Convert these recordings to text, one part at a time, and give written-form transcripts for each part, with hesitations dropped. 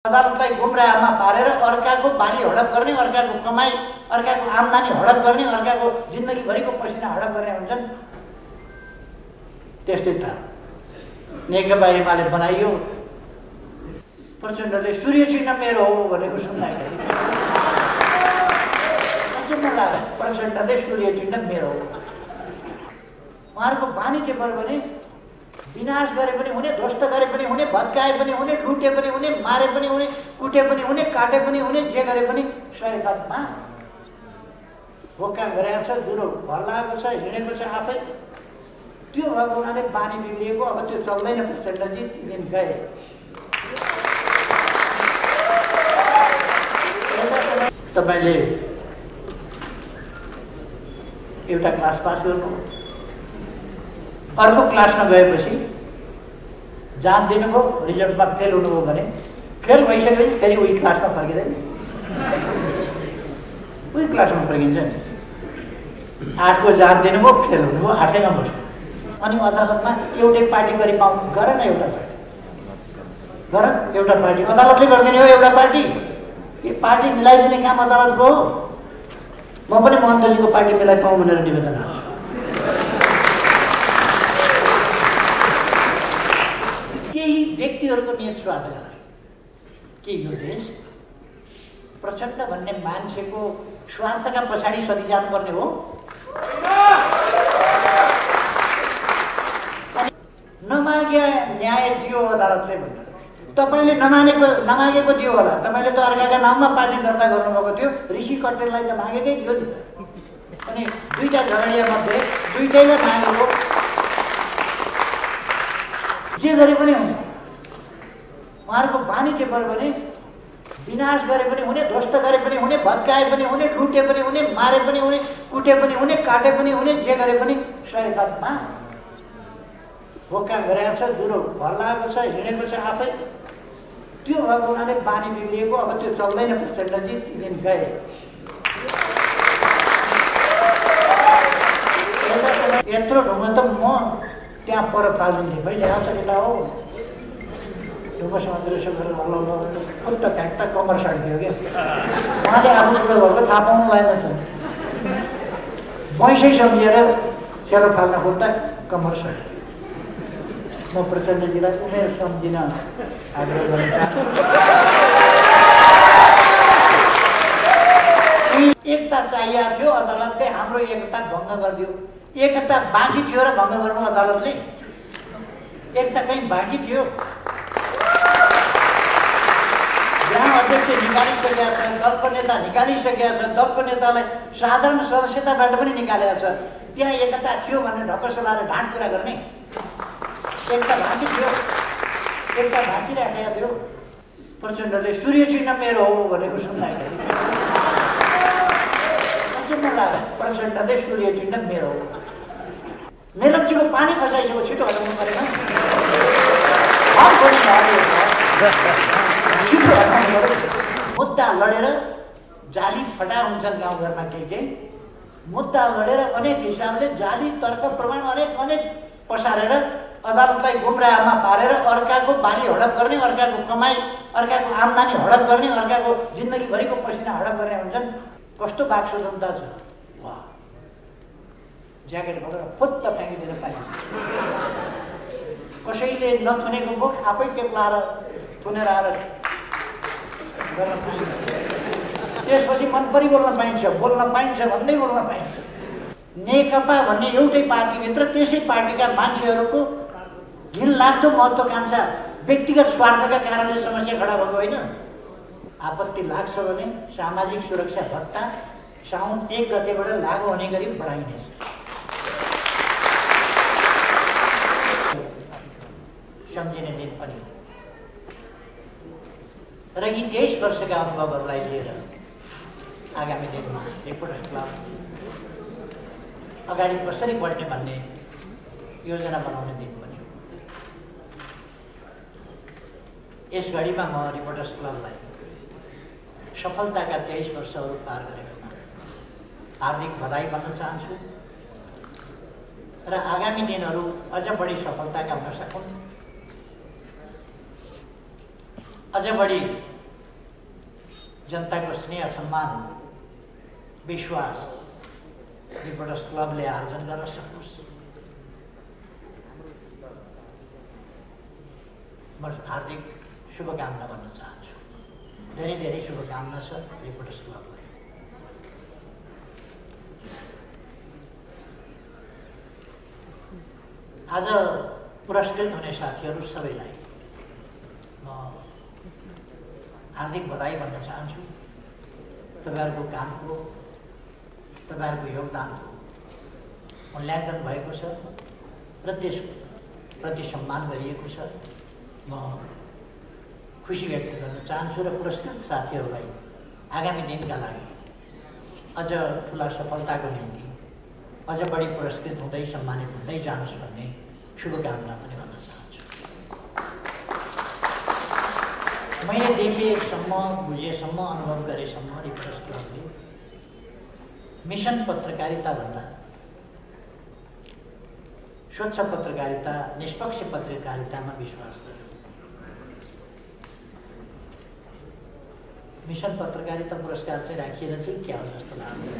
अदालतलाई गुमराहमा पारेर अर्काको बाली हडप गर्ने, अर्काको कमाई, अर्काको आम्दानी हडप गर्ने, अर्काको जिन्दगीभरिको पसिना हडप गर्ने हुन्छन्। त्यस्तै त नेकपा एमाले बनाइयो। प्रचण्डले सूर्य चिन्ह मेरो हो भनेको सुन्दाखेरि अचम्म लाग्यो। प्रचण्डले सूर्य चिन्ह मेरो हो। उहाँहरूको बानी के पर्यो भने विनाश गरे पनि हुने, ध्वस्त गरे पनि हुने, भत्काए पनि हुने, लुटे पनि हुने, मारे पनि हुने, कुटे पनि हुने, काटे पनि हुने, जे गरे पनि सयकमा होका गरेको छ, जुरो भल्लाएको छ, हिँडेको छ आफै। त्यो भएको हुनाले बानी बिग्रिएको। अब त्यो चल्दैन। प्रचण्डजी ती दिन गए। तपाईँले एउटा क्लास पास गर्नु, अर्को क्लासमा गएपछि जान दिनुभयो, रिजल्टमा फेल हुनुभयो भने फेल भइसकेपछि फेरि उही क्लासमा फर्किँदैन, उही क्लासमा फर्किन्छ नि। 8 को जान दिनुभयो, फेल हुनुभयो, 8मा बस्नु। अनि अदालतमा एउटै पार्टी गरी पाउनु, गर न एउटा पार्टी, गर एउटा पार्टी। अदालतले गरिदिने हो एउटा पार्टी। यो पार्टी मिलाइदिने काम अदालतको हो। म पनि महन्तजीको पार्टी मिलाइ पाऊँ भनेर निवेदन हाल्छु। केही व्यक्तिहरूको नियत स्वार्थका लागि के यो देश प्रचण्ड भन्ने मान्छेको स्वार्थका पछाडि सधी जानुपर्ने हो? अनि नमागे न्याय दियो अदालतले भनेर तपाईँले नमागेको दियो होला। तपाईँले त अर्काका नाममा पार्टी दर्ता गर्नुभएको थियो। ऋषि कटेललाई त मागेकै थियो नि त। अनि दुईटा झगडिया मध्ये दुईटैले मागेको। जे गरे पनि हुन्छ। उहाँहरूको बानी के पर्यो भने विनाश गरे पनि हुने, ध्वस्त गरे पनि हुने, भत्काए पनि हुने, लुटे पनि हुने, मारे पनि हुने, कुटे पनि हुने, काटे पनि हुने, जे गरे पनि सयकमा होका गरेको छ, जुरो भल्लाएको छ, हिँडेको छ आफै। त्यो भएको हुनाले बानी बिग्रिएको। अब त्यो चल्दैन। प्रचण्डजी ती दिन गए। यत्रो ढुङ्गा त म त्यहाँ पर फाल्दिन्थेँ। पहिले आउँछ केटा हो ढुङ्गासँग यसो गरेर हल्लाउनु फुत्त फ्याँक्दा कम्मर सड्कियो क्या। उहाँले आफ्नो बुढो भएको थाहा पाउनु भएन छ। भैँसै सम्झिएर छेलो फाल्न खोज्दा कम्मर सड्कियो। म प्रचण्डजीलाई उमेर सम्झिन आग्रह गर्न चाहन्छु। एकता चाहिएको थियो, अदालतले हाम्रो एकता भङ्ग गरिदियो। एकता बाँकी थियो र भङ्ग गर्नु अदालतले? एकता कहीँ बाँकी थियो? ग्राम अध्यक्ष निकालिसकेका छ, दलको नेता निकालिसकेका छ, दलको नेतालाई साधारण सदस्यताबाट पनि निकालेको छ। त्यहाँ एकता थियो भनेर ढकसो लाएर ढाँट कुरा गर्ने? एकता बाँकी थियो, एकता बाँकी राखेको थियो। प्रचण्डले सूर्य चिन्ह मेरो हो भनेको सुन्दाखेरि अचम्म लाग्यो। प्रचण्डले सूर्य चिन्ह मेरो हो। मेलम्चीको पानी खसाइसक्यो, छिटो हटाउनु परेन? छिटो हटाउनु पऱ्यो। मुद्दा लडेर जाली फटा हुन्छन् गाउँघरमा। केही मुद्दा लडेर अनेक हिसाबले जाली तर्क प्रमाण अनेक पसारेर अदालतलाई गुमराहमा पारेर अर्काको बाली हडप गर्ने, अर्काको कमाई, अर्काको आम्दानी हडप गर्ने, अर्काको जिन्दगीभरिको पसिना हडप गर्ने हुन्छन्। कस्तो बाक स्वतन्त्रता छ! वाह! ज्याकेट भएर फुत्त फ्याँकिदिन पाइन्छ। कसैले नथुनेको मुख आफै टेप लाएर थुनेर आएर गर्न पाइन्छ। त्यसपछि मनपरी बोल्न पाइन्छ, बोल्न पाइन्छ भन्दै बोल्न पाइन्छ। नेकपा भन्ने एउटै पार्टीभित्र त्यसै पार्टीका मान्छेहरूको घिनलाग्दो महत्त्वाकांक्षा, व्यक्तिगत स्वार्थका कारणले समस्या खडा भएको होइन। आपत्ति लाग्छ भने सामाजिक सुरक्षा भत्ता साउन 1 गतेबाट लागू हुने गरी बढाइनेछ। सम्झिने दिन पनि र यी 23 वर्षका अनुभवहरूलाई लिएर आगामी दिनमा एकपटक क्लब अगाडि कसरी बढ्ने भन्ने योजना बनाउने दिन पनि। यस घडीमा म रिपोर्टर्स क्लबलाई सफलताका 23 वर्षहरू पार गरेकोमा हार्दिक बधाई भन्न चाहन्छु र आगामी दिनहरू अझ बढी सफलताका हुन सकुन्, अझ बढी जनताको स्नेह सम्मान विश्वास रिपोर्टर्स क्लबले आर्जन गर्न सकोस्। म हार्दिक शुभकामना भन्न चाहन्छु। धेरै धेरै शुभकामना छ रिपोर्टर्स क्लबलाई। आज पुरस्कृत हुने साथीहरू सबैलाई म हार्दिक बधाई भन्न चाहन्छु। तपाईहरुको कामको, तपाईहरुको योगदानको मूल्याङ्कन भएको छ र त्यसप्रति सम्मान गरिएको छ। म खुसी व्यक्त गर्न चाहन्छु र पुरस्कृत साथीहरूलाई आगामी दिनका लागि अझ ठुला सफलताको निम्ति अझ बढी पुरस्कृत हुँदै सम्मानित हुँदै जानुहोस् भन्ने शुभकामना पनि भन्न चाहन्छु। मैले देखेसम्म, बुझेसम्म, अनुभव गरेसम्म रिपोर्टर्स क्लबले मिसन पत्रकारिता भन्दा स्वच्छ पत्रकारिता, निष्पक्ष पत्रकारितामा विश्वास गर्यो। मिसन पत्रकारिता पुरस्कार चाहिँ राखिएर चाहिँ क्या हो जस्तो लाग्यो।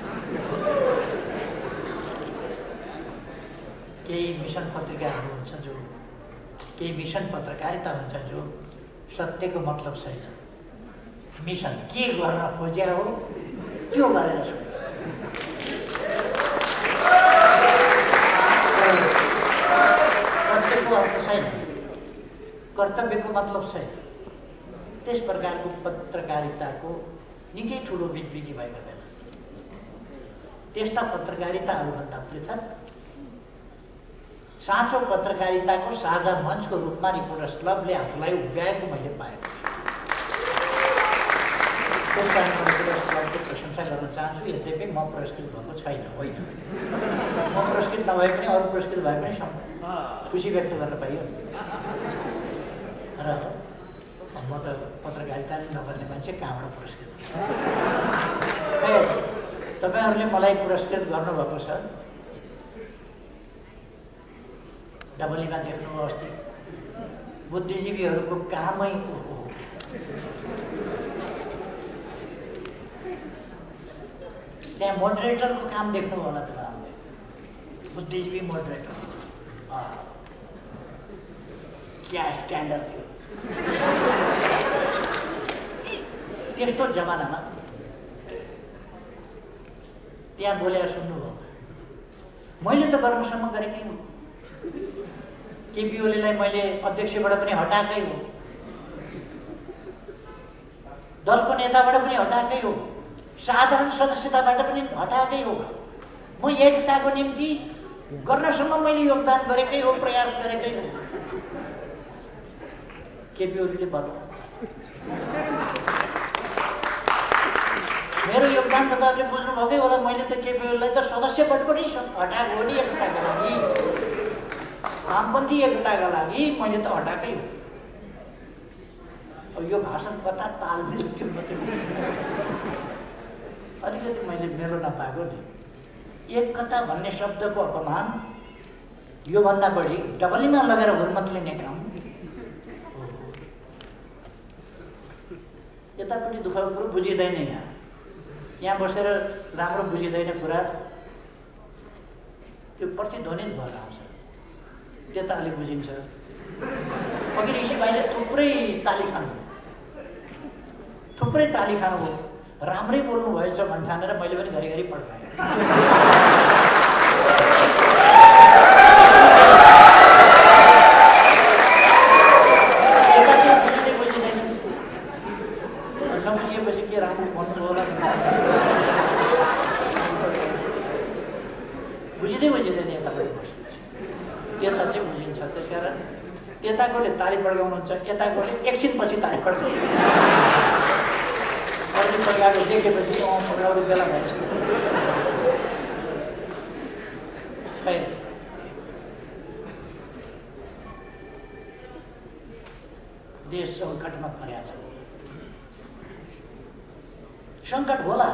केही मिसन पत्रिकाहरू हुन्छ जो, केही मिसन पत्रकारिता हुन्छ जो सत्यको मतलब छैन। मिसन के गर्न खोजे हो त्यो गरेर छु। सत्यको अर्थ छैन, कर्तव्यको मतलब छैन। त्यस प्रकारको पत्रकारिताको निकै ठुलो बिगबिगी भएको बेला त्यस्ता पत्रकारिताहरूभन्दा पृथक साँचो पत्रकारिताको साझा मञ्चको रूपमा रिपोर्टर्स क्लबले आफूलाई उभ्याएको मैले पाएको छु। त्यस कारण म रिपोर्टर्स क्लबको प्रशंसा गर्न चाहन्छु। यद्यपि म पुरस्कृत भएको छैन, होइन। म पुरस्कृत नभए पनि अरू पुरस्कृत भए पनि खुसी व्यक्त गर्न पाइयो र म त पत्रकारिता नै नगर्ने मान्छे कहाँबाट पुरस्कृत हुन्छ। खैर, तपाईहरूले मलाई पुरस्कृत गर्नुभएको छ। डबलीमा देख्नुभयो अस्ति बुद्धिजीवीहरूको कामै हो। त्यहाँ मोडरेटरको काम देख्नुभयो होला तपाईँहरूले। बुद्धिजीवी मोडरेटर क्या स्ट्यान्डर्ड थियो। त्यस्तो जमानामा त्यहाँ बोलेर सुन्नुभयो। मैले त गर्नुसम्म गरेकै हो। केपी ओलीलाई मैले अध्यक्षबाट पनि हटाएकै हो, दलको नेताबाट पनि हटाएकै हो, साधारण सदस्यताबाट पनि हटाएकै हो। म एकताको निम्ति गर्नसम्म मैले योगदान गरेकै हो, प्रयास गरेकै हो। केपी ओलीले भन्नु मेरो योगदान तपाईँहरूले बुझ्नुभएकै होला। मैले त केपी ओलीलाई त सदस्यबाट पनि हटाएको हो नि एकताका लागि, वामपन्थी एकताका लागि मैले त हटाएकै हो। अब यो भाषण कता तालमेल त्यो अलिकति मैले मेरो नपाएको नि। एकता भन्ने शब्दको अपमान योभन्दा बढी डबलीमा लगेर हुर्मत लिने काम। यतापट्टि दुःखको कुरो बुझिँदैन। यहाँ बसेर राम्रो बुझिँदैन कुरा, त्यो प्रतिध्वनित भएर आउँछ। त्यता अलि बुझिन्छ। अघि ऋषि भाइले थुप्रै ताली खानुभयो, राम्रै बोल्नु भएछ भन्ने ठानेर मैले पनि घरिघरि पड्काएँ। नबुझिएपछि के राम्रो भन्नु होला, बुझिँदैन यतापट्टि बस्नुहुन्छ। त्यता चाहिँ बुझिन्छ। त्यस कारण त्यताकोले ताली पड्काउनुहुन्छ, यताकोले एकछिनपछि ताली पड्काउँछ। अहिले पड्काएको देखेपछि पड्काउने बेला भएछ। खै देश सङ्कटमा परेको छ। सङ्कट होला,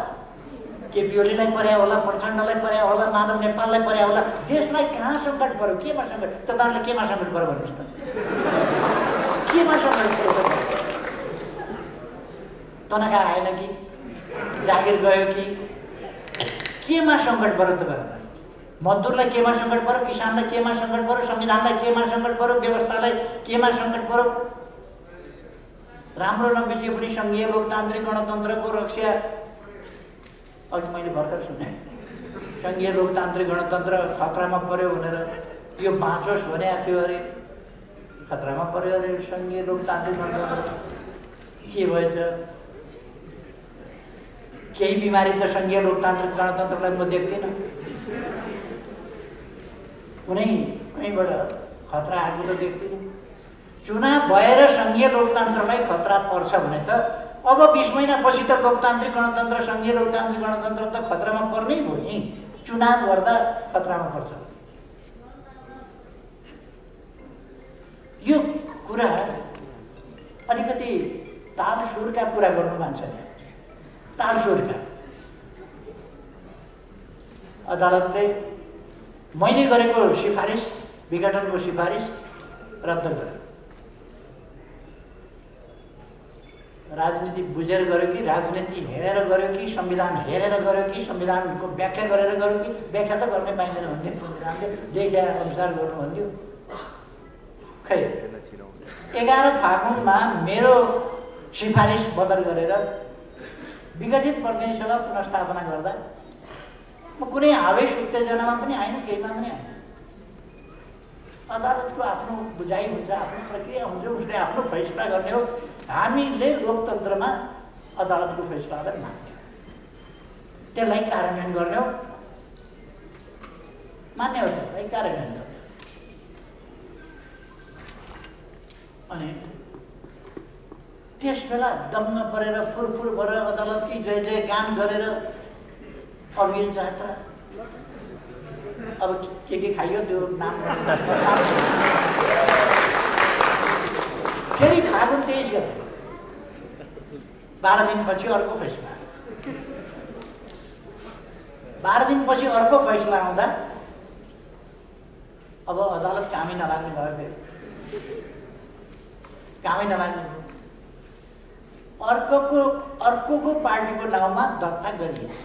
केपी ओलीलाई पर्या होला, प्रचण्डलाई पर्या होला, माधव नेपाललाई पर्या होला। देशलाई कहाँ सङ्कट पर्यो, केमा सङ्कट? तपाईँहरूले केमा सङ्कट पर्यो भन्नुहोस् त? केमा सङ्कट पर्यो? तनखा आएन कि जागिर गयो कि केमा सङ्कट पर्यो तपाईँहरूलाई? मजदुरलाई केमा सङ्कट पर्यो, किसानलाई केमा सङ्कट पर्यो, संविधानलाई केमा सङ्कट पर्यो, व्यवस्थालाई केमा सङ्कट पर्यो? राम्रो नबुझिए पनि सङ्घीय लोकतान्त्रिक गणतन्त्रको रक्षा, अघि मैले भर्खर सुने, सङ्घीय लोकतान्त्रिक गणतन्त्र खतरामा पर्यो भनेर, यो बाँचोस् भनेको थियो अरे, खतरामा पर्यो अरे सङ्घीय लोकतान्त्रिक गणतन्त्र। के भएछ? केही बिमारी त सङ्घीय लोकतान्त्रिक गणतन्त्रलाई म देख्दिनँ। कुनै कहीँबाट खतरा आएको त देख्दिनँ। चुनाव भएर सङ्घीय लोकतन्त्रलाई खतरा पर्छ भने त अब 20 महिनापछि त लोकतान्त्रिक गणतन्त्र, सङ्घीय लोकतान्त्रिक गणतन्त्र त खतरामा पर्नै हो नि। चुनाव गर्दा खतरामा पर्छ। यो कुरा अलिकति तालसुरका कुरा गर्नु मान्छेले, तालसुरका। अदालतले मैले गरेको सिफारिस, विघटनको सिफारिस रद्द गर्यो। राजनीति बुझेर गर्यो कि राजनीति हेरेर गर्यो कि संविधान हेरेर गर्यो कि संविधानको व्याख्या गरेर गर्यो कि? व्याख्या त गर्ने पाइँदैन भन्थ्यो संविधानले, देखे अनुसार गर्नु भन्थ्यो। खै 11 फागुनमा मेरो सिफारिस बदल गरेर विघटित प्रतिनिधि सभा पुनर्स्थापना गर्दा म कुनै आवेश उत्तेजनामा पनि आएन, केहीमा पनि आएन। अदालतको आफ्नो बुझाइ हुन्छ, आफ्नो प्रक्रिया हुन्छ, उसले आफ्नो फैसला गर्ने हो। हामीले लोकतन्त्रमा अदालतको फैसलालाई मान्ने हो, त्यसलाई कार्यान्वयन गर्ने हो, मान्ने हो, त्यसलाई कार्यान्वयन गर्ने। अनि त्यस बेला दङ्ग परेर फुरफुर भएर अदालतकी जय जय गान गरेर अबीर जात्रा, अब के खाइयो त्यो नाम फेरि फागुन 23 गते 12 दिनपछि अर्को फैसला, 12 दिनपछि अर्को फैसला आउँदा अब अदालत कामै नलाग्ने भयो। फेरि कामै नलाग्ने भयो। अर्को पार्टीको नाउँमा दर्ता गरिएछ।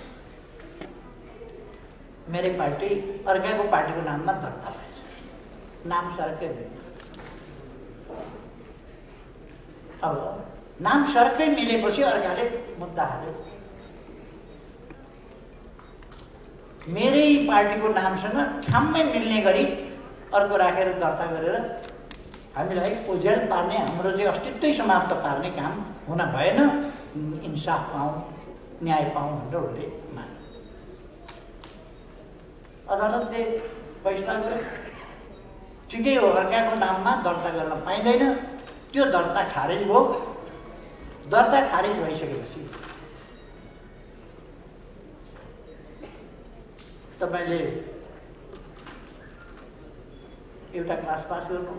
मेरै पार्टी अर्काको पार्टीको नाममा दर्ता भएछ, नाम सरकै भयो। अब नाम सरकै मिलेपछि अर्काले मुद्दा हाल्यो। मेरै पार्टीको नामसँग ठ्याम्मै मिल्ने गरी अर्को राखेर दर्ता गरेर हामीलाई ओझेल पार्ने, हाम्रो चाहिँ अस्तित्वै समाप्त पार्ने काम हुन भएन। इन्साफ पाऊँ, न्याय पाऊँ भनेर उसले माने। अदालतले फैसला गर्यो, ठिकै हो, अर्काको नाममा दर्ता गर्न पाइँदैन। त्यो दर्ता खारेज भयो। दर्ता खारेज भइसकेपछि तपाईँले एउटा क्लास पास गर्नु,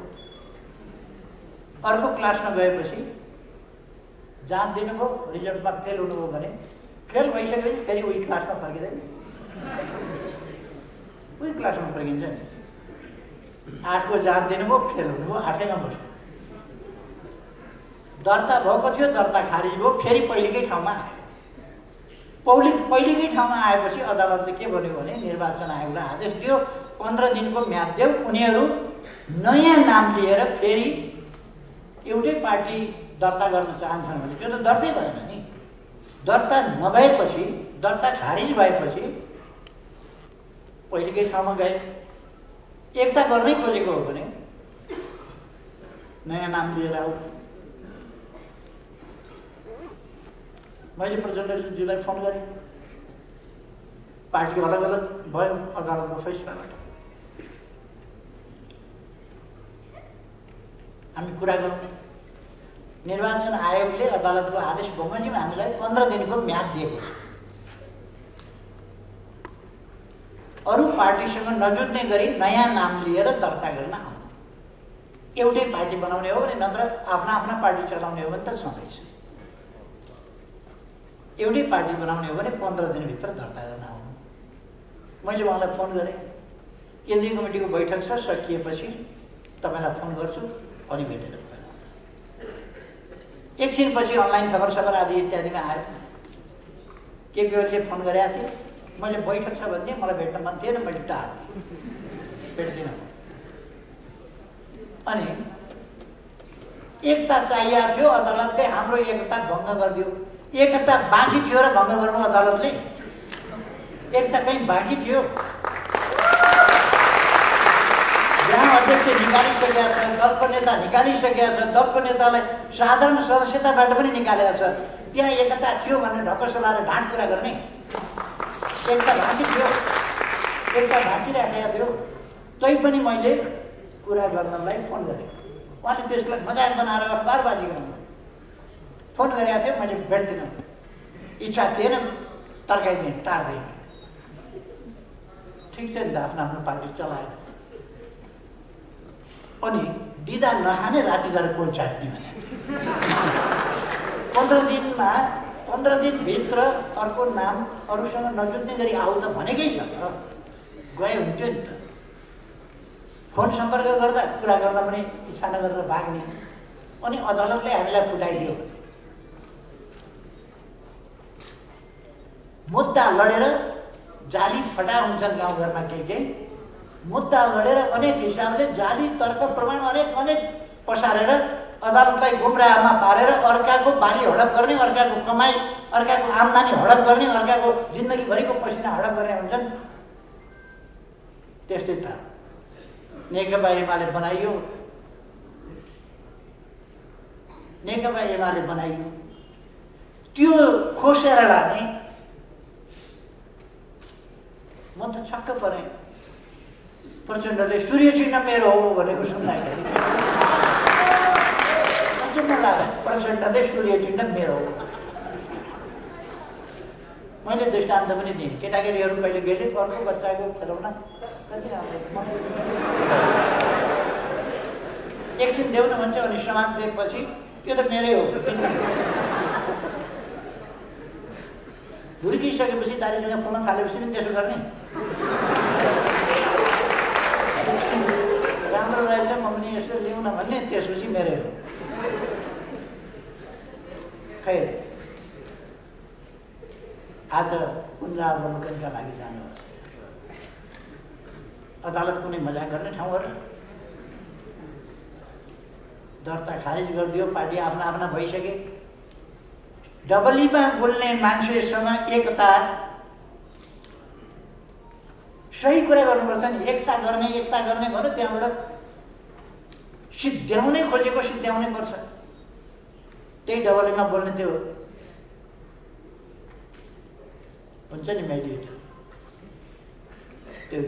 अर्को क्लासमा गएपछि जाँच दिनुभयो, रिजल्टमा फेल हुनुभयो भने फेल भइसकेपछि फेरि उही क्लासमा फर्किँदैन, उही क्लासमा फर्किन्छ नि। 8 को जाँच दिनुभयो, फेल हुनुभयो, 8मा बस्नु। दर्ता भएको थियो, दर्ता खारिज भयो, फेरि पहिलेकै ठाउँमा आयो। पहिलेकै ठाउँमा आएपछि अदालतले के भन्यो भने निर्वाचन आयोगलाई आदेश दियो, 15 दिनको म्याद देऊ। उनीहरू नयाँ नाम लिएर फेरि एउटै पार्टी दर्ता गर्न चाहन्छन् भने त्यो त दर्तै भएन नि। दर्ता नभएपछि, दर्ता खारिज भएपछि पहिलेकै ठाउँमा गए। एकता गर्नै खोजेको हो भने नयाँ नाम लिएर आऊ। मैले प्रचण्डजीलाई फोन गरेँ, पार्टी अलग अलग भयो अदालतको फैसलाबाट। हामी कुरा गरौँ। निर्वाचन आयोगले अदालतको आदेश बमोजिम हामीलाई 15 दिनको म्याद दिएको छ। अरू पार्टीसँग नजुट्ने गरी नयाँ नाम लिएर दर्ता गर्न आउनु। एउटै पार्टी बनाउने हो भने, नत्र आफ्ना आफ्ना पार्टी चलाउने हो भने त छँदैछ। एउटै पार्टी बनाउने हो भने 15 दिनभित्र दर्ता गर्न आउनु। मैले उहाँलाई फोन गरेँ, केन्द्रीय कमिटीको बैठक छ, सकिएपछि तपाईँलाई फोन गर्छु, अनि भेटेर। एकछिनपछि अनलाइन खबर सबर आदि इत्यादिमा आयो। केपी ओलीले फोन गरेका थिए, मैले बैठक छ भने मलाई भेट्न मन थिएन, मैले टार्दिएँ, भेट्दिनँ। अनि एकता चाहिएको थियो, अदालतले हाम्रो एकता भङ्ग गरिदियो। एकता बाँकी थियो र भङ्ग गर्नु अदालतले? एकता कहीँ बाँकी थियो? ग्राम अध्यक्ष निकालिसकेका छ, दलको नेता निकालिसकेका छ, दलको नेतालाई साधारण सदस्यताबाट पनि निकालेका छ। त्यहाँ एकता थियो भन्ने ढक्क लाएर ढाँट कुरा गर्ने? एकता बाँकी थियो, एकता बाँकी राखेका थियो। तैपनि मैले कुरा गर्नलाई फोन गरेँ। उहाँले त्यसलाई मजाक बनाएर अखबारबाजी गर्नु फोन गरेका थियो। मैले भेट्दिनँ, इच्छा थिएन, तर्काइदिएँ, टार्दिएँ। ठिक छ नि त, आफ्नो आफ्नो पार्टी चलायो। अनि दिदा नखाने राति गएर कोल चाट्ने भने 15 दिनभित्र अर्को नाम अरूसँग नजुट्ने गरी आऊ त भनेकै छ त, गए हुन्थ्यो नि त। फोन सम्पर्क गर्दा कुरा गर्न पनि इच्छा नगरेर भाग्ने। अनि अदालतले हामीलाई फुटाइदियो भने मुद्दा लडेर जाली फटा हुन्छन् गाउँघरमा के मुद्दा लडेर अनेक हिसाबले जाली तर्क प्रमाण अनेक पसारेर अदालतलाई गुमराहमा पारेर अर्काको बाली हडप गर्ने, अर्काको कमाई, अर्काको आम्दानी हडप गर्ने, अर्काको जिन्दगीभरिको पसिना हडप गर्ने हुन्छन्। त्यस्तै त नेकपा एमाले बनाइयो, नेकपा एमाले बनाइयो। त्यो खोसेर लाने म त छक्क परेँ। प्रचण्डले सूर्य चिन्ह मेरो हो भनेको सुन्दाखेरि अचम्म लाग्यो। प्रचण्डले सूर्य चिन्ह मेरो हो। मैले दृष्टान्त पनि दिएँ। केटाकेटीहरू कहिले गेले अर्को बच्चाको खेलौना कति राम्रो एकछिन देऊ न भन्छ, अनि सामान दिएपछि यो त मेरै हो। धुर्किसकेपछि दारी जुगा फुल्न थालेपछि पनि त्यसो गर्ने? राम्रो रहेछ म पनि यसो ल्याउन भन्ने, त्यसपछि मेरै हो। खै आज पुनरावलोकनका लागि जानुहोस्। अदालत कुनै मजाक गर्ने ठाउँहरू? दर्ता खारिज गरिदियो, पार्टी आफ्ना आफ्ना भइसके। डबलीमा बोल्ने मान्छेसँग एकता, सही कुरा गर्नुपर्छ नि। एकता गर्ने भन्यो, त्यहाँबाट सिद्ध्याउनै खोजेको सिद्ध्याउनै पर्छ। त्यही डबलीमा बोल्ने त्यो हुन्छ नि मेडिएटर, त्यो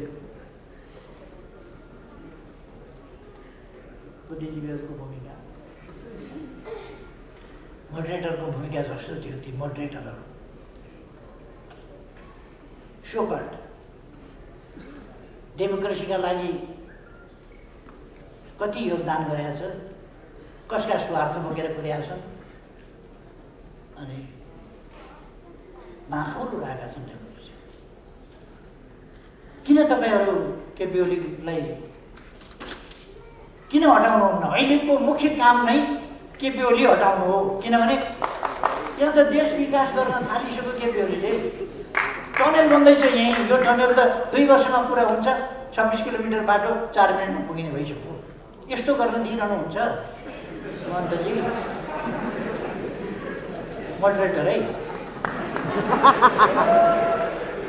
बुद्धिजीवीहरूको भूमिका, मोडरेटरको भूमिका जस्तो थियो। ती मोडरेटरहरू सोकल्ड डेमोक्रेसीका लागि कति योगदान गरेका छ, कसका स्वार्थ बोकेर पुगेका छन्, अनि माखौल उडाएका छन् डेमोक्रेसी। किन तपाईँहरू केपी ओलीलाई किन हटाउनुहुन्न? अहिलेको मुख्य काम नै केपी ओली हटाउनु हो। किनभने यहाँ त देश विकास गर्न थालिसक्यो केपी ओलीले। टनेल बन्दैछ यहीँ, यो टनेल त 2 वर्षमा पुरा हुन्छ। 26 किलोमिटर बाटो 4 मिनटमा पुगिने भइसक्यो। यस्तो गर्न दिइरहनुहुन्छ मन्त्रीजी? मोडरेटर है।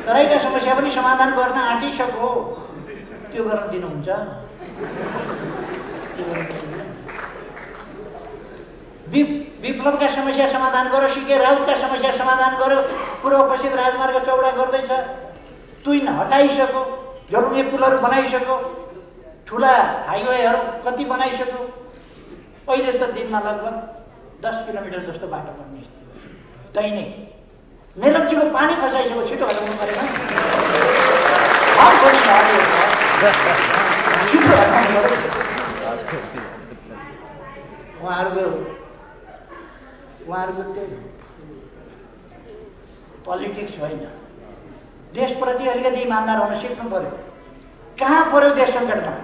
तराईका समस्या पनि समाधान गर्न आँटिसक्यो, त्यो गर्न दिनुहुन्छ? विप्लवका समस्या समाधान गरो, सिके राउतका समस्या समाधान गरो। पूर्व पश्चिम राजमार्ग चौडा गर्दैछ, तुइन हटाइसक्यो, झोलुङ्गे पुलहरू बनाइसक्यो, ठुला हाइवेहरू कति बनाइसक्यो। अहिले त दिनमा लगभग 10 किलोमिटर जस्तो बाटो बन्ने स्थिति दैनिक। मेलम्चीको पानी खसाइसक्यो, छिटो हटाउनु परेन? छिटो हटाउनु पऱ्यो। उहाँहरूको त्यही पोलिटिक्स होइन। देशप्रति अलिकति इमान्दार हुन सिक्नु पर्यो। कहाँ पर्यो देश सङ्कटमा?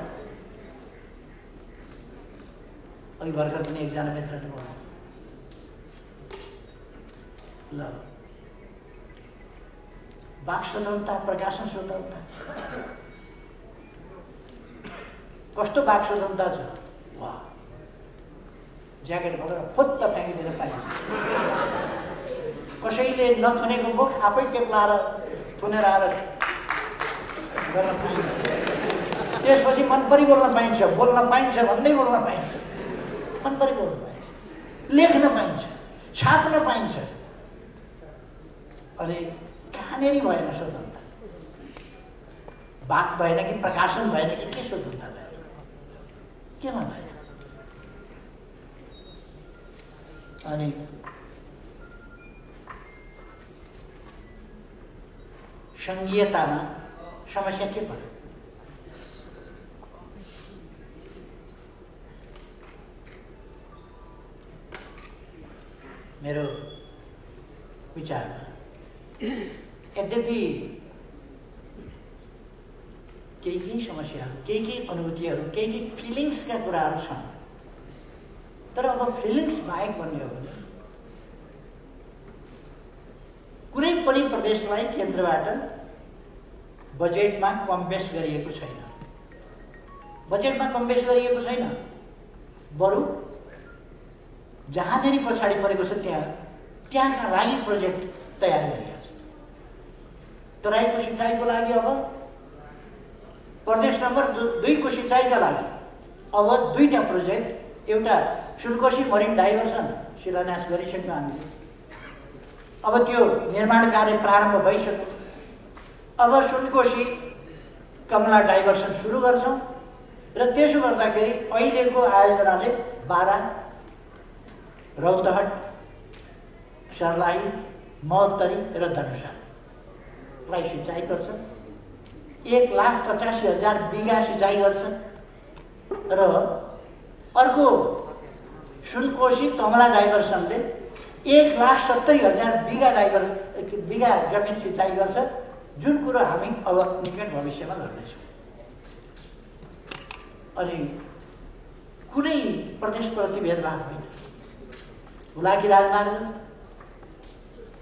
अघि भर्खर पनि एकजना मित्रले भन्नु, ल वाक स्वतन्त्रता, प्रकाशन स्वतन्त्रता, कस्तो वाक स्वतन्त्रता छ? वाह, ज्याकेट भरेर फुत्त फ्याँकिदिन पाइन्छ। कसैले नथुनेको मुख आफै टेप लाएर थुनेर आएर गर्न पाइन्छ। त्यसपछि मनपरी बोल्न पाइन्छ, बोल्न पाइन्छ भन्दै बोल्न पाइन्छ, मनपरी बोल्न पाइन्छ, लेख्न पाइन्छ, छाप्न पाइन्छ। अनि कहाँनेरि भएन स्वतन्त्रता? वाक भएन कि प्रकाशन भएन कि के स्वतन्त्रता भएन? केमा भएन? अनि सङ्घीयतामा समस्या के पर्यो? मेरो विचारमा यद्यपि केही समस्याहरू, केही अनुभूतिहरू, केही फिलिङ्सका कुराहरू छन्, तर अब फिलिङ्स बाहेक भन्ने हो भने कुनै पनि प्रदेशलाई केन्द्रबाट बजेटमा कम बेस गरिएको छैन। बजेटमा कम बेस गरिएको छैन, बरु जहाँनेरि पछाडि परेको छ त्यहाँका लागि प्रोजेक्ट तयार गरिएको छ। तराईको सिँचाइको लागि अब प्रदेश नम्बर 2 को सिँचाइका लागि अब 2टा प्रोजेक्ट, एउटा सुनकोशी मरिन डाइभर्सन शिलान्यास गरिसक्यौँ हामीले। अब त्यो निर्माण कार्य प्रारम्भ भइसक्यो। अब सुनकोशी कमला डाइभर्सन सुरु गर्छौँ र त्यसो गर्दाखेरि अहिलेको आयोजनाले बारा, रौतहट, सर्लाही, महोत्तरी र धनुषालाई सिँचाइ गर्छ। 1,85,000 बिघा सिँचाइ गर्छ र अर्को सुनकोशी कमला डाइभर्सनले 1,70,000 बिघा जमिन सिँचाइ गर्छ, जुन कुरो हामी अब निकट भविष्यमा गर्दैछौँ। अनि कुनै प्रदेशप्रति भेदभाव होइन। हुलाकी राजमार्ग,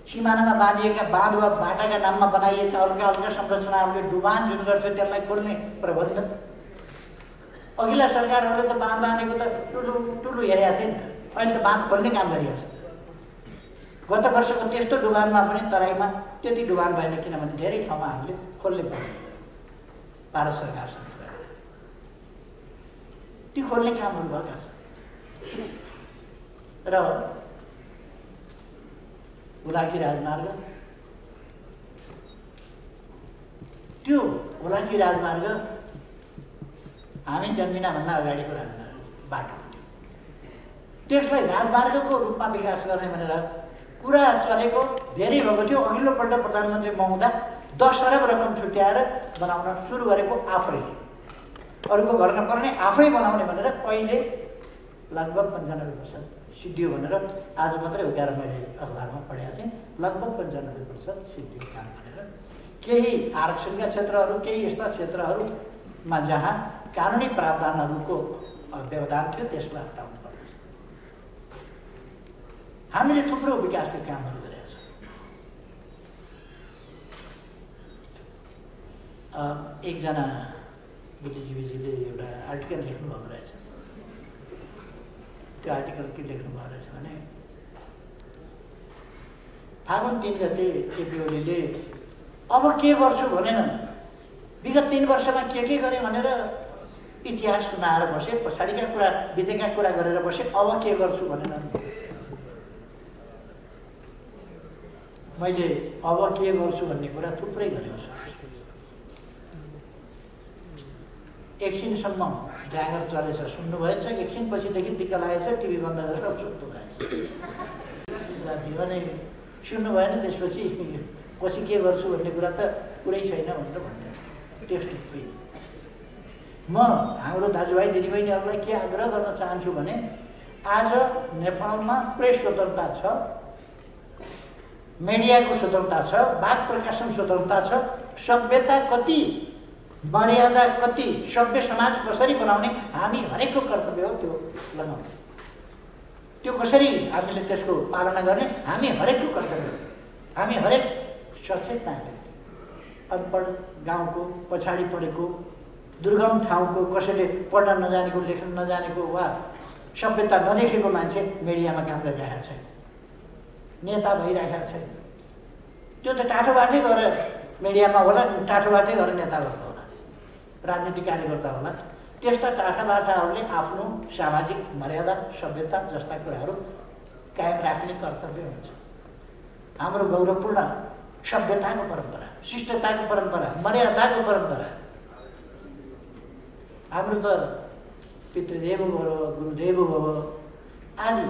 सिमानामा बाँधिएका बाँध वा बाटाका नाममा बनाइएका हल्का संरचनाहरूले डुबान जुन गर्थ्यो त्यसलाई खोल्ने प्रबन्ध। अघिल्ला सरकारहरूले त बाँध बाँधेको त ठुलो हेरेका थिए नि त, अहिले त बाँध खोल्ने काम गरिरहेको छ। गत वर्षको त्यस्तो डुबानमा पनि तराईमा त्यति डुबान भएन, किनभने धेरै ठाउँमा हामीले खोल्ने प्रबन्ध गर्यौँ भारत सरकारसँग। ती खोल्ने कामहरू भएका छन्। र हुलाकी राजमार्ग, त्यो हुलाकी राजमार्ग हामी जन्मिनभन्दा अगाडिको राजमार्ग बाटो हो। त्यसलाई राजमार्गको रूपमा विकास गर्ने भनेर कुरा चलेको धेरै भएको थियो। अघिल्लोपल्ट प्रधानमन्त्री महोदय 10 अरब रकम छुट्याएर बनाउन सुरु गरेको आफैले, अरूको भर नपर्ने आफै बनाउने भनेर अहिले लगभग 95% सिद्धियो भनेर आज मात्रै उकाएर मैले अखबारमा पढेको थिएँ। लगभग 95% सिद्धियो काम भनेर। केही आरक्षणका क्षेत्रहरू, केही यस्ता क्षेत्रहरूमा जहाँ कानुनी प्रावधानहरूको व्यवधान थियो त्यसलाई हटाउनु पर्छ। हामीले थुप्रो विकासका कामहरू गरेका छौँ। एकजना बुद्धिजीवीजीले एउटा आर्टिकल लेख्नुभएको रहेछ। त्यो आर्टिकल के लेख्नु भएको रहेछ भने फागुन 3 गते केपी ओलीले अब के गर्छु भनेनन्, विगत 3 वर्षमा के गरे भनेर इतिहास सुनाएर बसे, पछाडिका कुरा बितेका कुरा गरेर बसे, अब के गर्छु भनेनन्। मैले अब के गर्छु भन्ने कुरा थुप्रै गरेको छु। एकछिनसम्म जाँगर चलेछ, सुन्नुभएछ, एकछिन पछिदेखि दिक्क लागेछ, टिभी बन्द गरेर सुत्नु भएछ साथी। अनि सुन्नु भएन, त्यसपछि पछि के गर्छु भन्ने कुरा त कुरै छैन भनेर भन्दैन। त्यस्तो होइन। म हाम्रो दाजुभाइ दिदीबहिनीहरूलाई के आग्रह गर्न चाहन्छु भने आज नेपालमा प्रेस स्वतन्त्रता छ, मिडियाको स्वतन्त्रता छ, वाक प्रकाशन स्वतन्त्रता छ, सभ्यता कति, मर्यादा कति, सभ्य समाज कसरी बनाउने हामी हरेकको कर्तव्य हो त्यो लगाउने। त्यो कसरी हामीले त्यसको पालना गर्ने हामी हरेकको कर्तव्य हो। हामी हरेक सचेत नागरिक अनपढ गाउँको पछाडि परेको दुर्गम ठाउँको कसैले पढ्न नजानेको लेख्न नजानेको वा सभ्यता नदेखेको मान्छे मिडियामा काम गरिरहेको छ, नेता भइरहेको छ। त्यो त टाठोबाटै गएर मिडियामा होला, टाठोबाटै गएर नेता भएको होला, राजनीतिक कार्यकर्ता होला। त्यस्ता टाठाबाठाहरूले आफ्नो सामाजिक मर्यादा सभ्यता जस्ता कुराहरू कायम राख्ने कर्तव्य हुन्छ। हाम्रो गौरवपूर्ण सभ्यताको परम्परा, शिष्टताको परम्परा, मर्यादाको परम्परा, हाम्रो त पितृदेव भव गुरुदेव भव आदि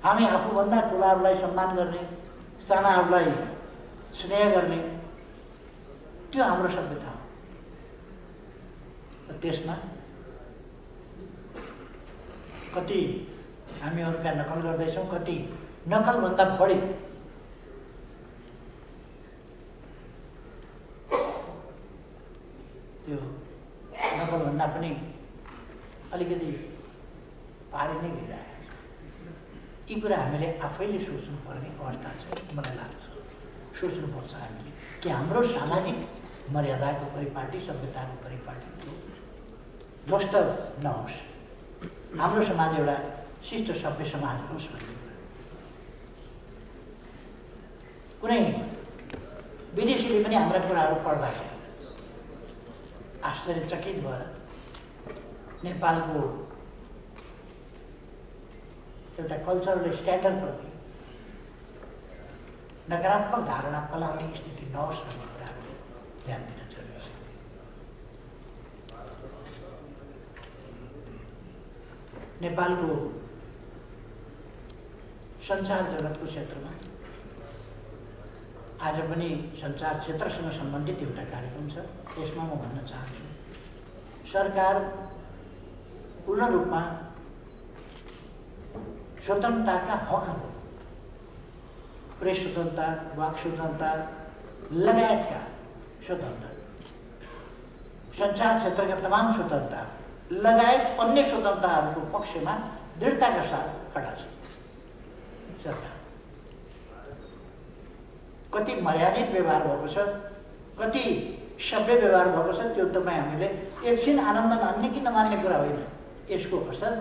हामी आफूभन्दा ठुलाहरूलाई सम्मान गर्ने, सानाहरूलाई स्नेह गर्ने, त्यो हाम्रो सभ्यता हो। त्यसमा कति हामी अरूका नकल गर्दैछौँ, कति नकलभन्दा बढी त्यो नकलभन्दा पनि अलिकति पारी नै गइरहेको छ। यी कुरा हामीले आफैले सोच्नुपर्ने अवस्था छ, मलाई लाग्छ। सोच्नुपर्छ हामीले कि हाम्रो सामाजिक मर्यादाको परिपाटी, सभ्यताको परिपाटी ध्वस्त नहोस्, हाम्रो समाज एउटा शिष्ट सभ्य समाज होस् भन्ने कुरा। कुनै विदेशीले पनि हाम्रा कुराहरू पढ्दाखेरि आश्चर्यचकित भएर नेपालको एउटा कल्चरल स्ट्यान्डर्डप्रति नकारात्मक धारणा फैलाउने स्थिति नहोस् भन्ने कुराहरूले ध्यान दिन जरुरी छ। नेपालको सञ्चार जगतको क्षेत्रमा आज पनि सञ्चार क्षेत्रसँग सम्बन्धित एउटा कार्यक्रम छ। यसमा म भन्न चाहन्छु, सरकार पूर्ण रूपमा स्वतन्त्रताका हकहरू, प्रेस स्वतन्त्रता, वाक स्वतन्त्रता लगायतका स्वतन्त्रता, सञ्चार क्षेत्रका तमाम स्वतन्त्रता लगायत अन्य स्वतन्त्रताहरूको पक्षमा दृढताका साथ खडा छ। सरकार कति मर्यादित व्यवहार भएको छ, कति सभ्य व्यवहार भएको छ, त्यो तपाईँ हामीले एकछिन आनन्द मान्ने कि नमान्ने कुरा होइन। यसको असर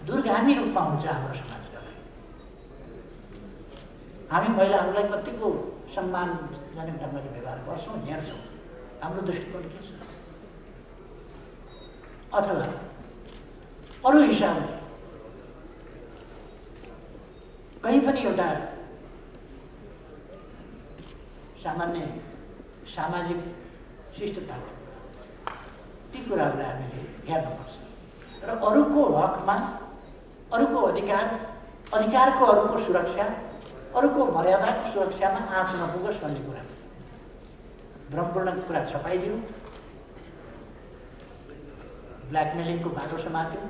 दूरगामी रूपमा हुन्छ हाम्रो समाजका लागि। हामी महिलाहरूलाई कतिको सम्मानजनक ढङ्गले व्यवहार गर्छौँ, हेर्छौँ, हाम्रो दृष्टिकोण के छ? अथवा अरू हिसाबले कहीँ पनि एउटा सामान्य सामाजिक शिष्टताको ती कुराहरूलाई हामीले हेर्नुपर्छ र अरूको हकमा, अरूको अधिकारको अरूको सुरक्षा, अरूको मर्यादाको सुरक्षामा आँच नपुगोस् भन्ने कुरा, भ्रमपूर्ण कुरा छपाइदियो, ब्ल्याकमेलिङको बाटो समात्यो,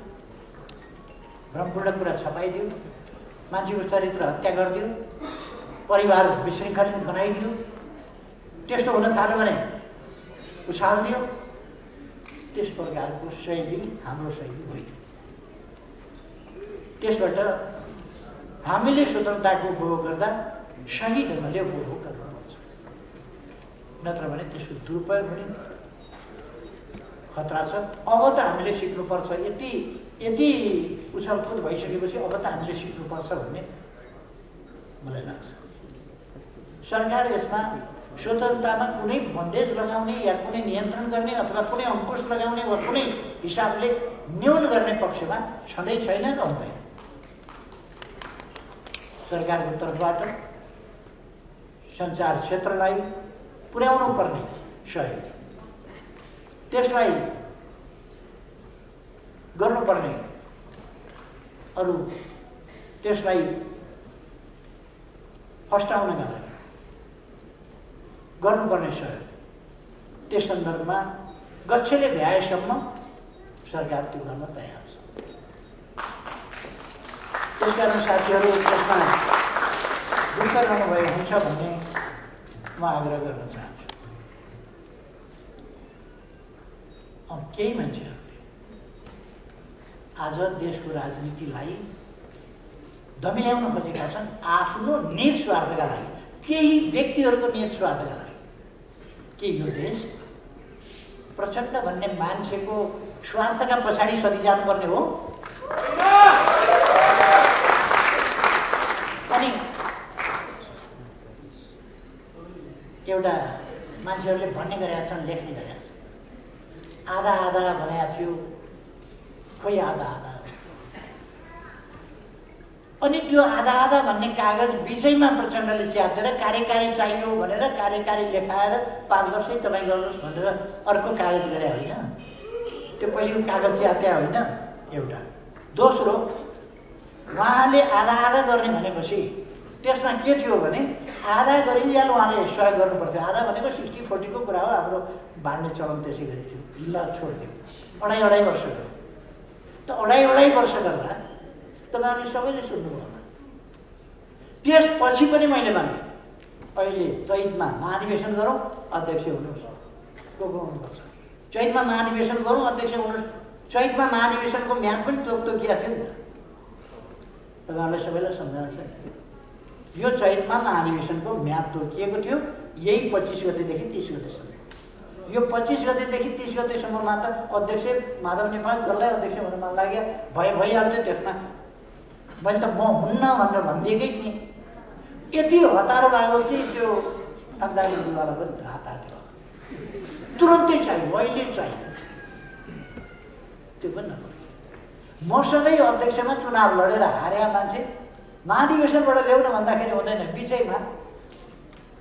भ्रमपूर्ण कुरा छपाइदियो, मान्छेको चरित्र हत्या गरिदियो, परिवार विशृङ्खलित बनाइदियो, त्यस्तो हुन थाल्यो भने उछालिदियो। त्यस प्रकारको शैली हाम्रो शैली होइन। त्यसबाट हामीले स्वतन्त्रताको उपभोग गर्दा सही ढङ्गले उपभोग गर्नुपर्छ, नत्र भने त्यसको दुरुपयोग हुने खतरा छ। अब त हामीले सिक्नुपर्छ, यति उछलकुद भइसकेपछि अब त हामीले सिक्नुपर्छ भन्ने मलाई लाग्छ। सरकार यसमा स्वतन्त्रतामा कुनै बन्देज लगाउने या कुनै नियन्त्रण गर्ने अथवा कुनै अङ्कुश लगाउने वा कुनै हिसाबले न्यून गर्ने पक्षमा छँदै छैन र हुँदैन। सरकारको तर्फबाट सञ्चार क्षेत्रलाई पुर्याउनु पर्ने सहयोग, त्यसलाई गर्नुपर्ने अरू, त्यसलाई फस्टाउनका लागि गर्नुपर्ने सहयोग, त्यस सन्दर्भमा गच्छले भ्याएसम्म सरकार त्यो गर्न तयार छ। त्यसकारण साथीहरू यसमा दुःख गर्नुभयो हुन्छ भन्ने म आग्रह गर्न चाहन्छु। केही मान्छेहरूले आज देशको राजनीतिलाई दमिल्याउन खोजेका छन् आफ्नो निज स्वार्थका लागि, केही व्यक्तिहरूको निज स्वार्थका लागि। के यो देश प्रचण्ड भन्ने मान्छेको स्वार्थका पछाडि सधि जानुपर्ने हो? अनि एउटा मान्छेहरूले भन्ने गरेका छन्, लेख्ने गरेका छन्, आधा आधा भनेको थियो, खोइ आधा आधा। अनि त्यो आधा आधा भन्ने कागज बिचैमा प्रचण्डले च्यातेर कार्यकारी चाहियो भनेर कार्यकारी लेखाएर 5 वर्षै तपाईँ गर्नुहोस् भनेर अर्को कागज गरे होइन। त्यो पहिलेको कागज च्यात्या होइन एउटा। दोस्रो, उहाँले आधा आधा गर्ने भनेपछि त्यसमा के थियो भने आधा गरिन्जेल उहाँले सहयोग गर्नुपर्थ्यो। आधा भनेको 60-40 को कुरा हो, हाम्रो बाँड्ने चलन त्यसै गरी थियो। ल छोडिदियो, अढाई वर्ष गऱ्यो। त अढाई वर्ष गर्दा तपाईँहरूले सबैले सुन्नुभयो होला। त्यसपछि पनि मैले भने अहिले चैतमा महाधिवेशन गरौँ, अध्यक्ष हुनुहोस्, को हुनुपर्छ। चैतमा महाधिवेशन गरौँ, अध्यक्ष हुनुहोस्। चैतमा महाधिवेशनको म्याद पनि तोकिया थियो नि त। तपाईँहरूलाई सबैलाई सम्झना छ। यो चैतमा महाधिवेशनको म्याद तोकिएको थियो, यही 25 गतेदेखि 30 गतेसम्म। यो 25 गतेदेखि 30 गतेसम्ममा त अध्यक्ष माधव नेपाल जसलाई अध्यक्ष हुन मन लाग्यो भइहाल्थ्यो। त्यसमा मैले त म हुन्न भनेर भनिदिएकै थिएँ। यति हतारो लाग्यो कि त्यो अग्दाली दिवाला पनि हाताथ्यो, तुरन्तै चाहियो, अहिले चाहियो। त्यो पनि नगर्यो। मसँगै अध्यक्षमा चुनाव लडेर हारेका मान्छे महाधिवेशनबाट ल्याउन भन्दाखेरि हुँदैन। बिचैमा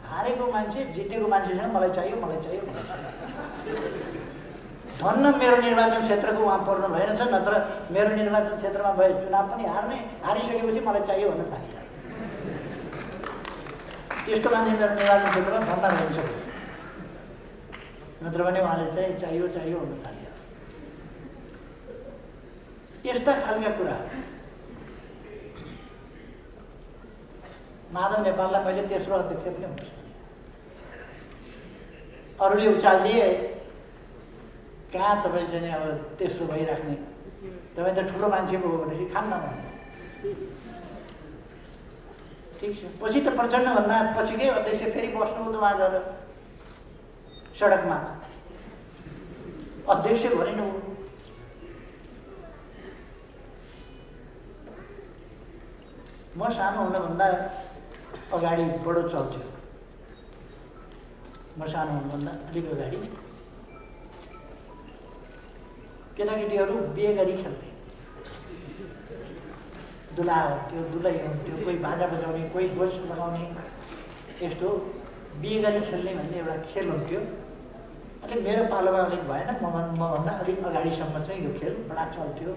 हारेको मान्छे जितेको मान्छेसँग मलाई चाहियो, मलाई चाहियो, मलाई चाहियो। धन्न मेरो निर्वाचन क्षेत्रको उहाँ पर्नु भएन छ, नत्र मेरो निर्वाचन क्षेत्रमा भए चुनाव पनि हारिसकेपछि मलाई चाहियो भन्न थालियो। त्यस्तो मान्छे मेरो निर्वाचन क्षेत्रमा धन्न भइन्छ, नत्र भने उहाँले चाहिँ चाहियो चाहियो भन्न थालियो। यस्ता खालका कुराहरू माधव नेपाललाई मैले तेस्रो अध्यक्ष पनि हुन्छ। अरूले उचाल दिए, कहाँ तपाईँ चाहिँ अब तेस्रो भइराख्ने, तपाईँ त ठुलो मान्छे पो हो भनेपछि खान्न भन्नु। ठिक छ, पछि त प्रचण्डभन्दा पछिकै अध्यक्ष फेरि बस्नु त उहाँ गएर सडकमा त अध्यक्ष भनिनु। म सानो हुनुभन्दा अगाडि बडो चल्थ्यो। म सानो हुनुभन्दा अलिक अगाडि केटाकेटीहरू बिहे गरी खेल्थे। दुला हुन्थ्यो, दुलै हुन्थ्यो, कोही बाजा बजाउने, कोही भोज लगाउने, यस्तो बिहे गरी खेल्ने भन्ने एउटा खेल हुन्थ्यो। अहिले मेरो पालोमा अलिक भएन, मभन्दा अलिक अगाडिसम्म चाहिँ यो खेल बडा चल्थ्यो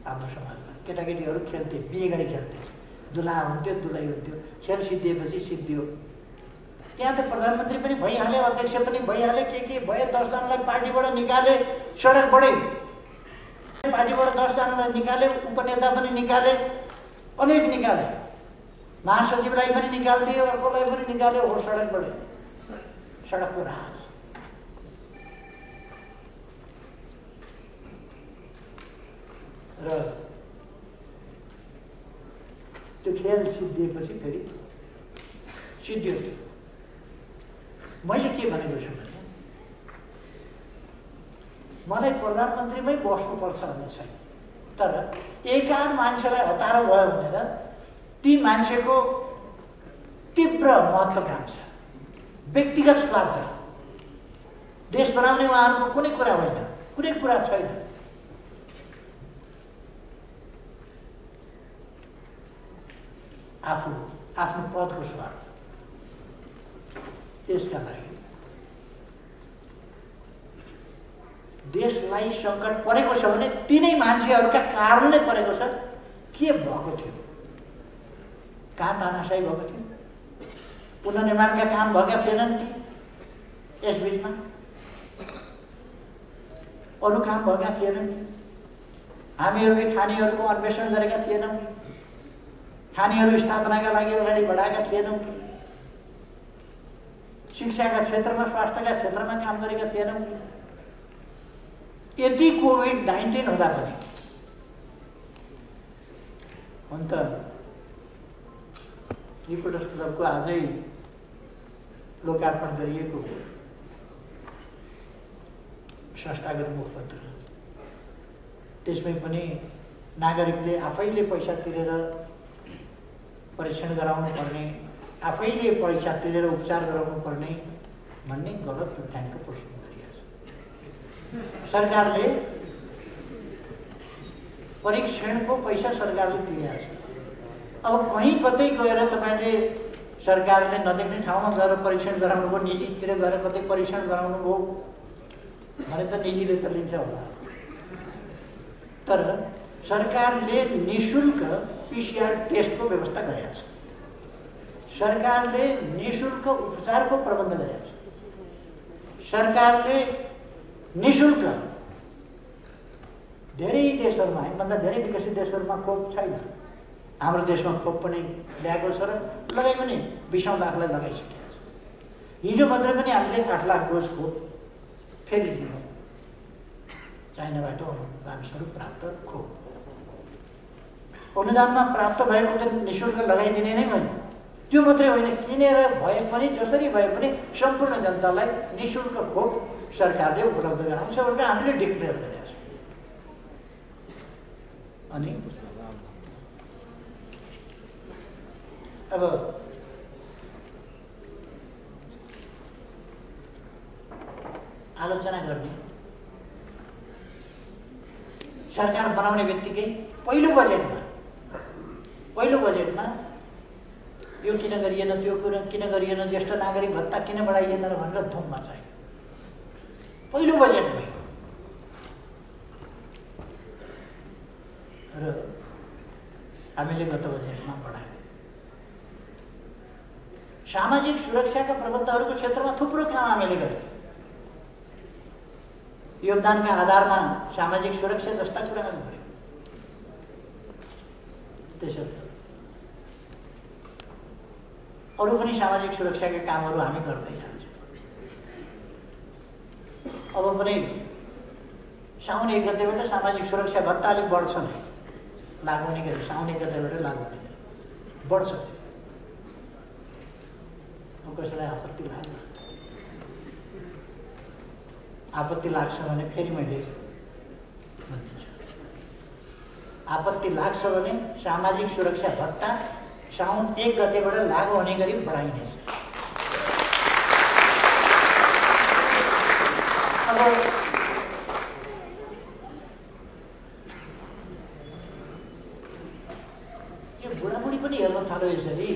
हाम्रो समाजमा। केटाकेटीहरू खेल्थे, बिहे गरी खेल्थे, दुला हुन्थ्यो, दुलै हुन्थ्यो, खेल सिद्धिएपछि सिद्धियो। त्यहाँ त प्रधानमन्त्री पनि भइहाले, अध्यक्ष पनि भइहाले, के भए, 10 जनालाई पार्टीबाट निकाले, सडकबाटै पार्टीबाट 10 जनालाई निकाले, उपनेता पनि निकाले, अनेक निकाले, महासचिवलाई पनि निकालिदिए, अर्कोलाई पनि निकाले, हो सडकबाटै, सडकको राज। र त्यो खेल सिद्धिएपछि फेरि सिद्धियो। मैले के भनेको छु भने मलाई प्रधानमन्त्रीमै बस्नुपर्छ भन्ने छैन, तर एकाध मान्छेलाई हतारो भयो भनेर ती मान्छेको तीव्र महत्त्वाकांक्षा, व्यक्तिगत स्वार्थ, देश बनाउने उहाँहरूको कुनै कुरा होइन, कुनै कुरा छैन। आफ्नो पदको स्वार्थ, त्यसका लागि देशलाई सङ्कट परेको छ भने तिनै मान्छेहरूका कारणले परेको छ। के भएको थियो? कहाँ तानाशाही भएको थियो? पुनर्निर्माणका काम भएका थिएनन् ती यस बिचमा? अरू काम भएका थिएनन् कि? हामीहरूले खानीहरूको अन्वेषण गरेका थिएनौँ कि? खानीहरू स्थापनाका लागि अगाडि बढाएका थिएनौँ कि? शिक्षाका क्षेत्रमा, स्वास्थ्यका क्षेत्रमा काम गरेका थिएनौँ कि? यति कोभिड-19 हुँदा पनि हुन त रिपोर्टर्स क्लबको आजै लोकार्पण गरिएको संस्थागत मुखपत्र, त्यसमै पनि नागरिकले आफैले पैसा तिरेर परीक्षण गराउनु पर्ने, आफैले पैसा तिरेर उपचार गराउनु पर्ने भन्ने गलत तथ्याङ्क प्रस्तुत गरिएको छ। सरकारले परीक्षणको पैसा सरकारले तिरेको छ। अब कहीँ कतै गएर तपाईँले सरकारले नदेख्ने ठाउँमा गएर परीक्षण गराउनु भयो, निजीतिर गएर कतै परीक्षण गराउनु भयो भने त निजीले त लिन्छ होला। तर सरकारले निःशुल्क पिसिआर टेस्टको व्यवस्था गरेको छ, सरकारले निःशुल्क उपचारको प्रबन्ध गरेको छ, सरकारले निःशुल्क धेरै देशहरूमा, भन्दा धेरै विकसित देशहरूमा खोप छैन, हाम्रो देशमा खोप पनि ल्याएको छ र लगाइ पनि 20औं लाखलाई लगाइसकेको छ। हिजो मात्रै पनि हामीले 8 लाख डोज खोप फेरि दियौँ चाइनाबाट अनुदान स्वरूप प्राप्त खोप। अनुदानमा प्राप्त भएको त निःशुल्क लगाइदिने नै होइन, त्यो मात्रै होइन, किनेर भए पनि जसरी भए पनि सम्पूर्ण जनतालाई निःशुल्क खोप सरकारले उपलब्ध गराउँछ भनेर हामीले डिक्लेयर गरेका छौँ। अनि अब आलोचना गर्ने, सरकार बनाउने बित्तिकै पहिलो बजेटमा यो किन गरिएन, त्यो किन गरिएन, ज्येष्ठ नागरिक भत्ता किन बढाइएन भनेर धुम मचायो पहिलो बजेटमै। र हामीले गत बजेटमा बढायौँ। सामाजिक सुरक्षाका प्रबन्धहरूको क्षेत्रमा थुप्रो काम हामीले गर्यौँ। योगदानका आधारमा सामाजिक सुरक्षा जस्ता कुराहरू गर्यौँ। त्यसर्थ अरू पनि सामाजिक सुरक्षाका कामहरू हामी गर्दै जान्छौँ। अब पनि साउन 1 गतेबाट सामाजिक सुरक्षा भत्ता अलिक बढ्छ नै, लागु हुने गरी साउन 1 गतेबाट लागु हुने गरी बढ्छ। कसैलाई आपत्ति लाग्छ भने फेरि मैले भनिदिन्छु, आपत्ति लाग्छ भने सामाजिक सुरक्षा भत्ता साउन 1 गतेबाट लागु हुने गरी बढाइनेछ। अब यो बुढाबुढी पनि हेर्न थाल्यो, यसरी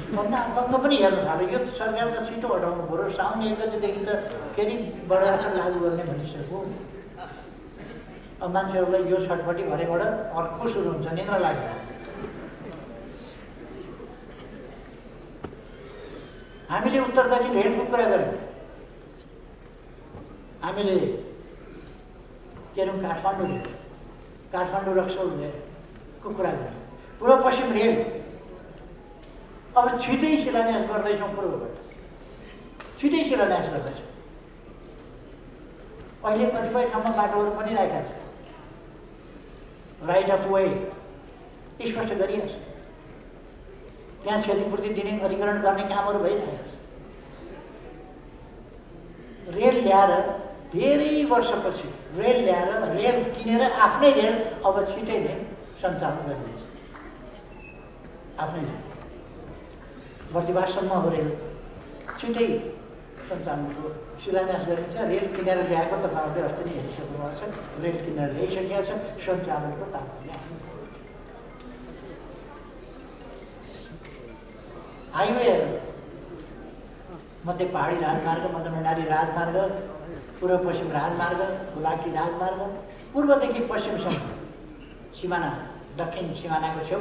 भन्दा अङ्ग पनि हेर्न थाल्यो। यो सरकार त छिटो हटाउनु पऱ्यो, साउन 1 गतेदेखि त फेरि बढाएर लागु गर्ने भनिसक्यो। अब मान्छेहरूलाई यो छटपटी भरेबाट अर्को सुरु हुन्छ, निद्रा लाग्दा। हामीले उत्तरदक्षिण रेलको कुरा गऱ्यौँ, हामीले के अरे काठमाडौँ रक्सौल रेलको कुरा गऱ्यौँ, पूर्व पश्चिम रेल अब छिटै शिलान्यास गर्दैछौँ, पूर्वबाट छिटै शिलान्यास गर्दैछौँ। अहिले कतिपय ठाउँमा बाटोहरू पनि राखेका छन्, राइट अफ वे स्पष्ट गरिएको छ, त्यहाँ क्षतिपूर्ति दिने अधिग्रहण गर्ने कामहरू भइरहेका छन्। रेल ल्याएर धेरै वर्षपछि रेल किनेर आफ्नै रेल अब छिटै नै सञ्चालन गरिँदैछ। आफ्नै रेल बर्दिवाससम्म हो, रेल छिटै सञ्चालनको शिलान्यास गरिन्छ। रेल किनेर ल्याएको तपाईँहरूले अस्ति नै हेरिसक्नु भएको छ, रेल किनेर ल्याइसकेको छ, सञ्चालनको तालले हाइवेहरू मध्य पहाडी राजमार्ग, मध्य भण्डारी राजमार्ग, पूर्व पश्चिम राजमार्ग, हुलाकी राजमार्ग, पूर्वदेखि पश्चिमसम्म सिमाना, दक्षिण सिमानाको छेउ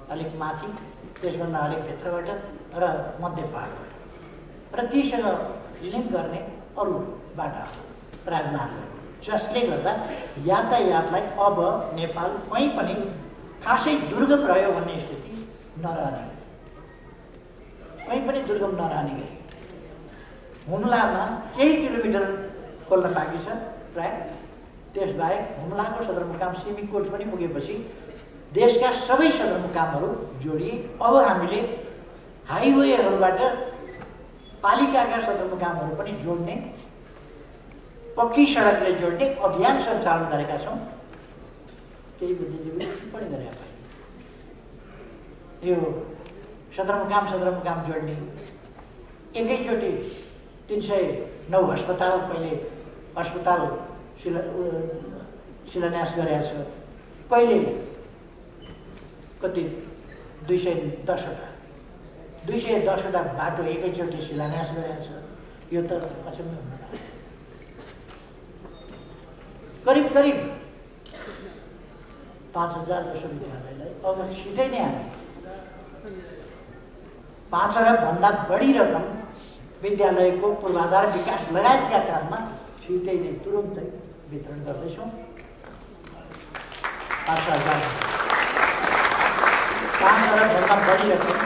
अलिक माथि, त्यसभन्दा अलिक भित्रबाट र मध्य पहाडबाट र तीसँग लिङ्क गर्ने अरू बाटाहरू, राजमार्गहरू, जसले गर्दा यातायातलाई अब नेपाल कहीँ पनि खासै दुर्गम रह्यो भन्ने स्थिति नरहने, कहीँ पनि दुर्गम नरहने गरी। हुम्लामा केही किलोमिटर खोल्न बाँकी छ ट्र्याक, त्यसबाहेक हुम्लाको सदरमुकाम सिमीकोट पनि पुगेपछि देशका सबै सदरमुकामहरू जोडिए। अब हामीले हाइवेहरूबाट पालिकाका सदरमुकामहरू पनि जोड्ने पक्की सडकले जोड्ने अभियान सञ्चालन गरेका छौँ। केही बुद्धिजीवीले टिप्पणी गरेका पाए यो सदरमुकाम जोड्ने एकैचोटि 309 अस्पताल पहिले अस्पताल शिलान्यास गरेका छ। कहिले कति 210वटा बाटो एकैचोटि शिलान्यास गरेका छ। यो त अचम्म हुन लाग्यो। करिब 5000 जसो विद्यालयलाई अब छिटै नै हामी 5 अरबभन्दा बढी रकम विद्यालयको पूर्वाधार विकास लगायतका काममा छिटै नै तुरुन्तै वितरण गर्दैछौँ। 5 अरबभन्दा बढी रकम।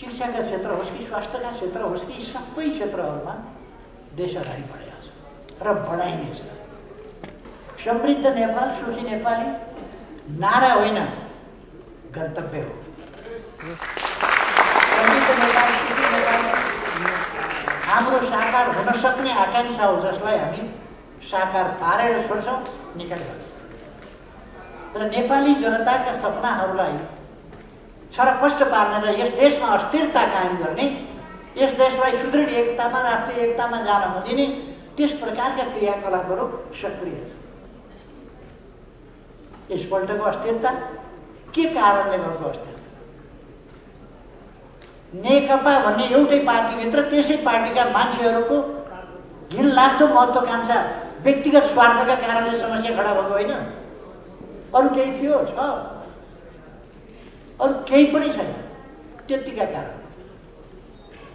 शिक्षाका क्षेत्र होस् कि स्वास्थ्यका क्षेत्र होस् कि सबै क्षेत्रहरूमा देश अगाडि बढेको छ र बढाइनेछ। समृद्ध नेपाल सुखी नेपाली नारा होइन, गन्तव्य हो। समृद्ध नेपाल सुखी नेपाल हाम्रो साकार हुन सक्ने आकांक्षा हो, जसलाई हामी साकार पारेर छोड्छौँ, निकट गर्छौँ र नेपाली जनताका सपनाहरूलाई छरपष्ट पार्ने र यस देशमा अस्थिरता कायम गर्ने, यस देशलाई सुदृढ एकतामा राष्ट्रिय एकतामा जान नदिने त्यस प्रकारका क्रियाकलापहरू सक्रिय छ। यसपल्टको अस्थिरता के कारणले भएको अस्थिरता? नेकपा भन्ने एउटै पार्टीभित्र त्यसै पार्टीका मान्छेहरूको घिनलाग्दो महत्त्वाकांक्षा व्यक्तिगत स्वार्थका कारणले समस्या खडा भएको होइन। अरू केही थियो छ, अरू केही पनि छैन, त्यतिका कारण।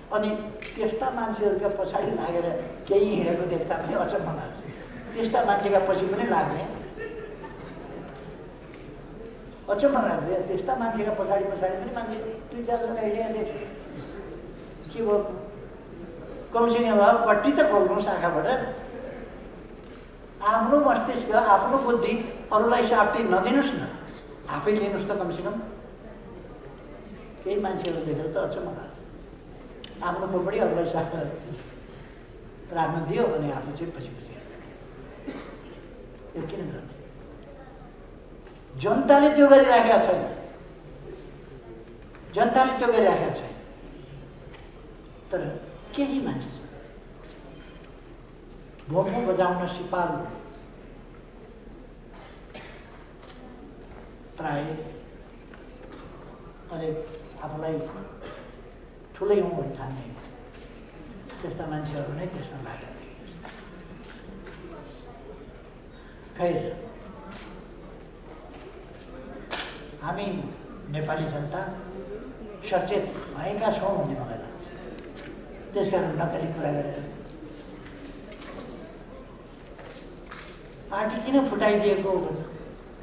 अनि त्यस्ता मान्छेहरूका पछाडि लागेर केही हिँडेको देख्दा पनि अचम्म लाग्छ। त्यस्ता मान्छेका पछि पनि लाग्ने अचम्म लाग्छ। त्यस्ता मान्छेका पछाडि पनि मान्छे 2-4 हिँडेका देख्छु। के भयो? कमसिङ भयो पट्टी त खोल्नु शाखाबाट। आफ्नो मस्तिष्क आफ्नो बुद्धि अरूलाई साप्टी नदिनुहोस् न, आफै लिनुहोस् त कमसेकम। केही मान्छेहरू देखेर त अचम्म लाग्छ। आफ्नो खोपडी अरूलाई साफ राख्न दियो अनि आफू चाहिँ पछि यो किन गर्ने? जनताले त्यो गरिराखेका छैन, जनताले त्यो गरिराखेका छैन। तर केही मान्छे छ भोमो बजाउन सिपालु, प्राय अनि आफूलाई ठुलै हुँ भनी ठान्ने त्यस्ता मान्छेहरू नै त्यसमा लागेका थिए। खैर, हामी नेपाली जनता सचेत भएका छौँ भन्ने मलाई लाग्छ। त्यसकारण नक्कली कुरा गरेर पार्टी किन फुटाइदिएको हो भन्दा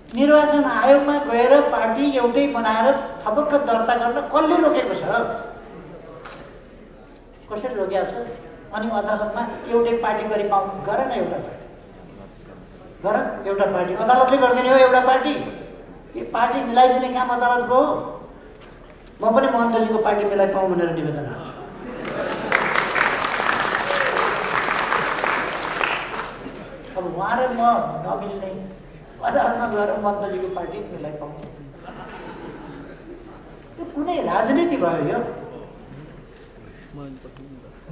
निर्वाचन आयोगमा गएर पार्टी एउटै बनाएर थपक्क दर्ता गर्न कसले रोकेको छ? कसरी रोकेको छ? अनि अदालतमा एउटै पार्टी गरी पाउनु गर न, एउटा पार्टी अदालतले गरिदिने हो। एउटा पार्टी यो पार्टी मिलाइदिने काम अदालतको हो। म पनि महन्तजीको पार्टी मिलाई पाऊँ भनेर निवेदन हाल्छु। अब उहाँ र म नमिल्ने, अदालतमा गएर महन्तजीको पार्टी मिलाई पाऊँ, त्यो कुनै राजनीति भयो? यो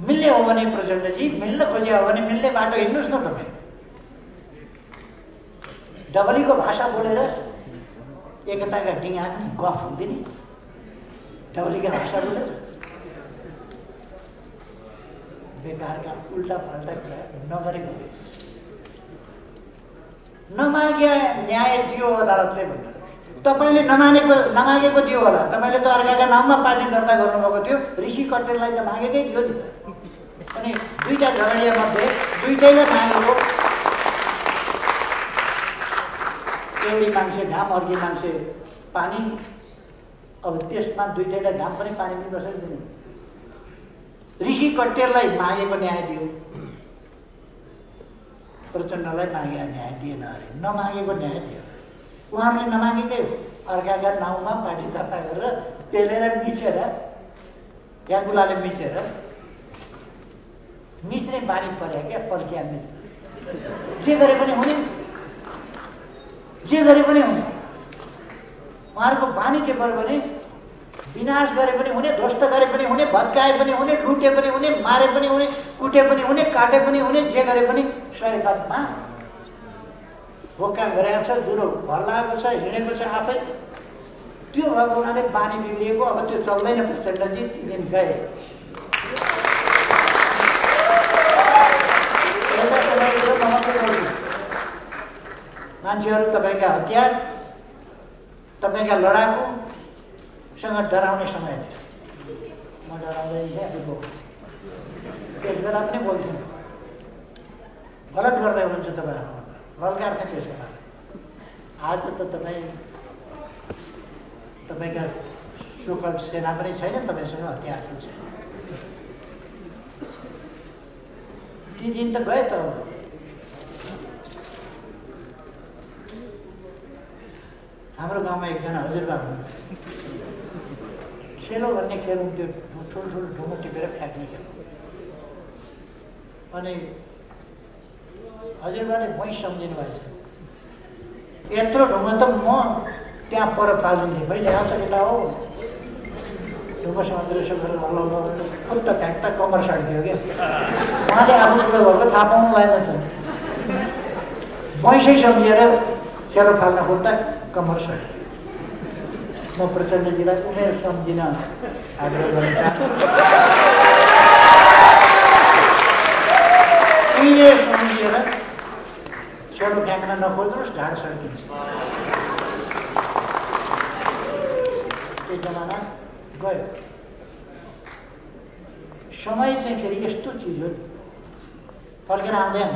मिल्ने हो भने प्रचण्डजी मिल्न खोजे हो भने मिल्ने बाटो हिँड्नुहोस् न। तपाईँ डबलीको भाषा बोलेर एकताका डिङ हाँक्ने, गफ दिने, डबलीका भाषा बोलेर बेकारका उल्टा फाल्टा कुरा नगरेको। नमाग्या न्याय दियो अदालतले भनेर तपाईँले नमागेको दियो होला। तपाईँले त अर्काका नाममा पार्टी दर्ता गर्नुभएको थियो। ऋषि कटेललाई त मागेकै थियो नि त। अनि दुईटा झगडिया मध्ये दुईटैले मागेको। एउटी मान्छे घाम, अर्की मान्छे पानी। अब त्यसमा दुईटैलाई घाम पनि पानी पनि कसरी दिने? ऋषि कटेललाई मागेको न्याय दियो, प्रचण्डलाई मागेको न्याय दिएन अरे, नमागेको न्याय दियो। उहाँहरूले नमागेकै हो। अर्काका नाउँमा पार्टी दर्ता गरेर पेलेर मिचेर या गुलाले मिचेर मिच्ने बानी परे क्या पल्किया मिच जे गरे पनि हुने उहाँहरूको बानी के पऱ्यो भने विनाश गरे पनि हुने ध्वस्त गरे पनि हुने भत्काए पनि हुने लुटे पनि हुने मारे पनि हुने कुटे पनि हुने काटे पनि हुने जे गरे पनि सही बातमा हो काम गरेको छ जुरो हल्लाएको छ हिँडेको छ आफै त्यो भएको हुनाले बानी बिग्रिएको अब त्यो चल्दैन प्रचण्डजी ती दिन गए मान्छेहरू तपाईँका हतियार तपाईँका लडाकुसँग डराउने समय थियो म डराउँदैन त्यस बेला पनि बोल्थेँ गलत गर्दै हुनुहुन्छ तपाईँहरू ललकार्थे त्यस बेला आज त तपाईँका सुकल सेना पनि छैन तपाईँसँग हतियार पनि छैन ती दिन त गए त अब हाम्रो गाउँमा एकजना हजुरबा हुनुहुन्थ्यो छेलो भन्ने खेल हुन्थ्यो ठुल्ठुलो ढुङ्गो टिपेर फ्याँक्ने खेल अनि हजुरबाले भैँस सम्झिनु भएछ यत्रो ढुङ्गो त म त्यहाँ पर फाल्दिन्थेँ कहिले आउँछ केटा हो ढुङ्गोसँग यसो गरेर हल्लाउनु फुत्त फ्याँक्दा कम्मर सड्कियो क्या उहाँले आफ्नो कुरो भएको थाहा पाउनु भएन छ भैँसै सम्झिएर छेलो फाल्न खोज्दा कम्मर सड्कियो म प्रचण्डजीलाई उमेर सम्झिन आग्रह गर्न चाहन्छु उहिले सम्झिएर छेलो फ्याँक्न नखोज्नुहोस् ढाड सड्किन्छ त्यो जमाना गयो समय चाहिँ फेरि यस्तो चिज हो फर्केर आउँदैन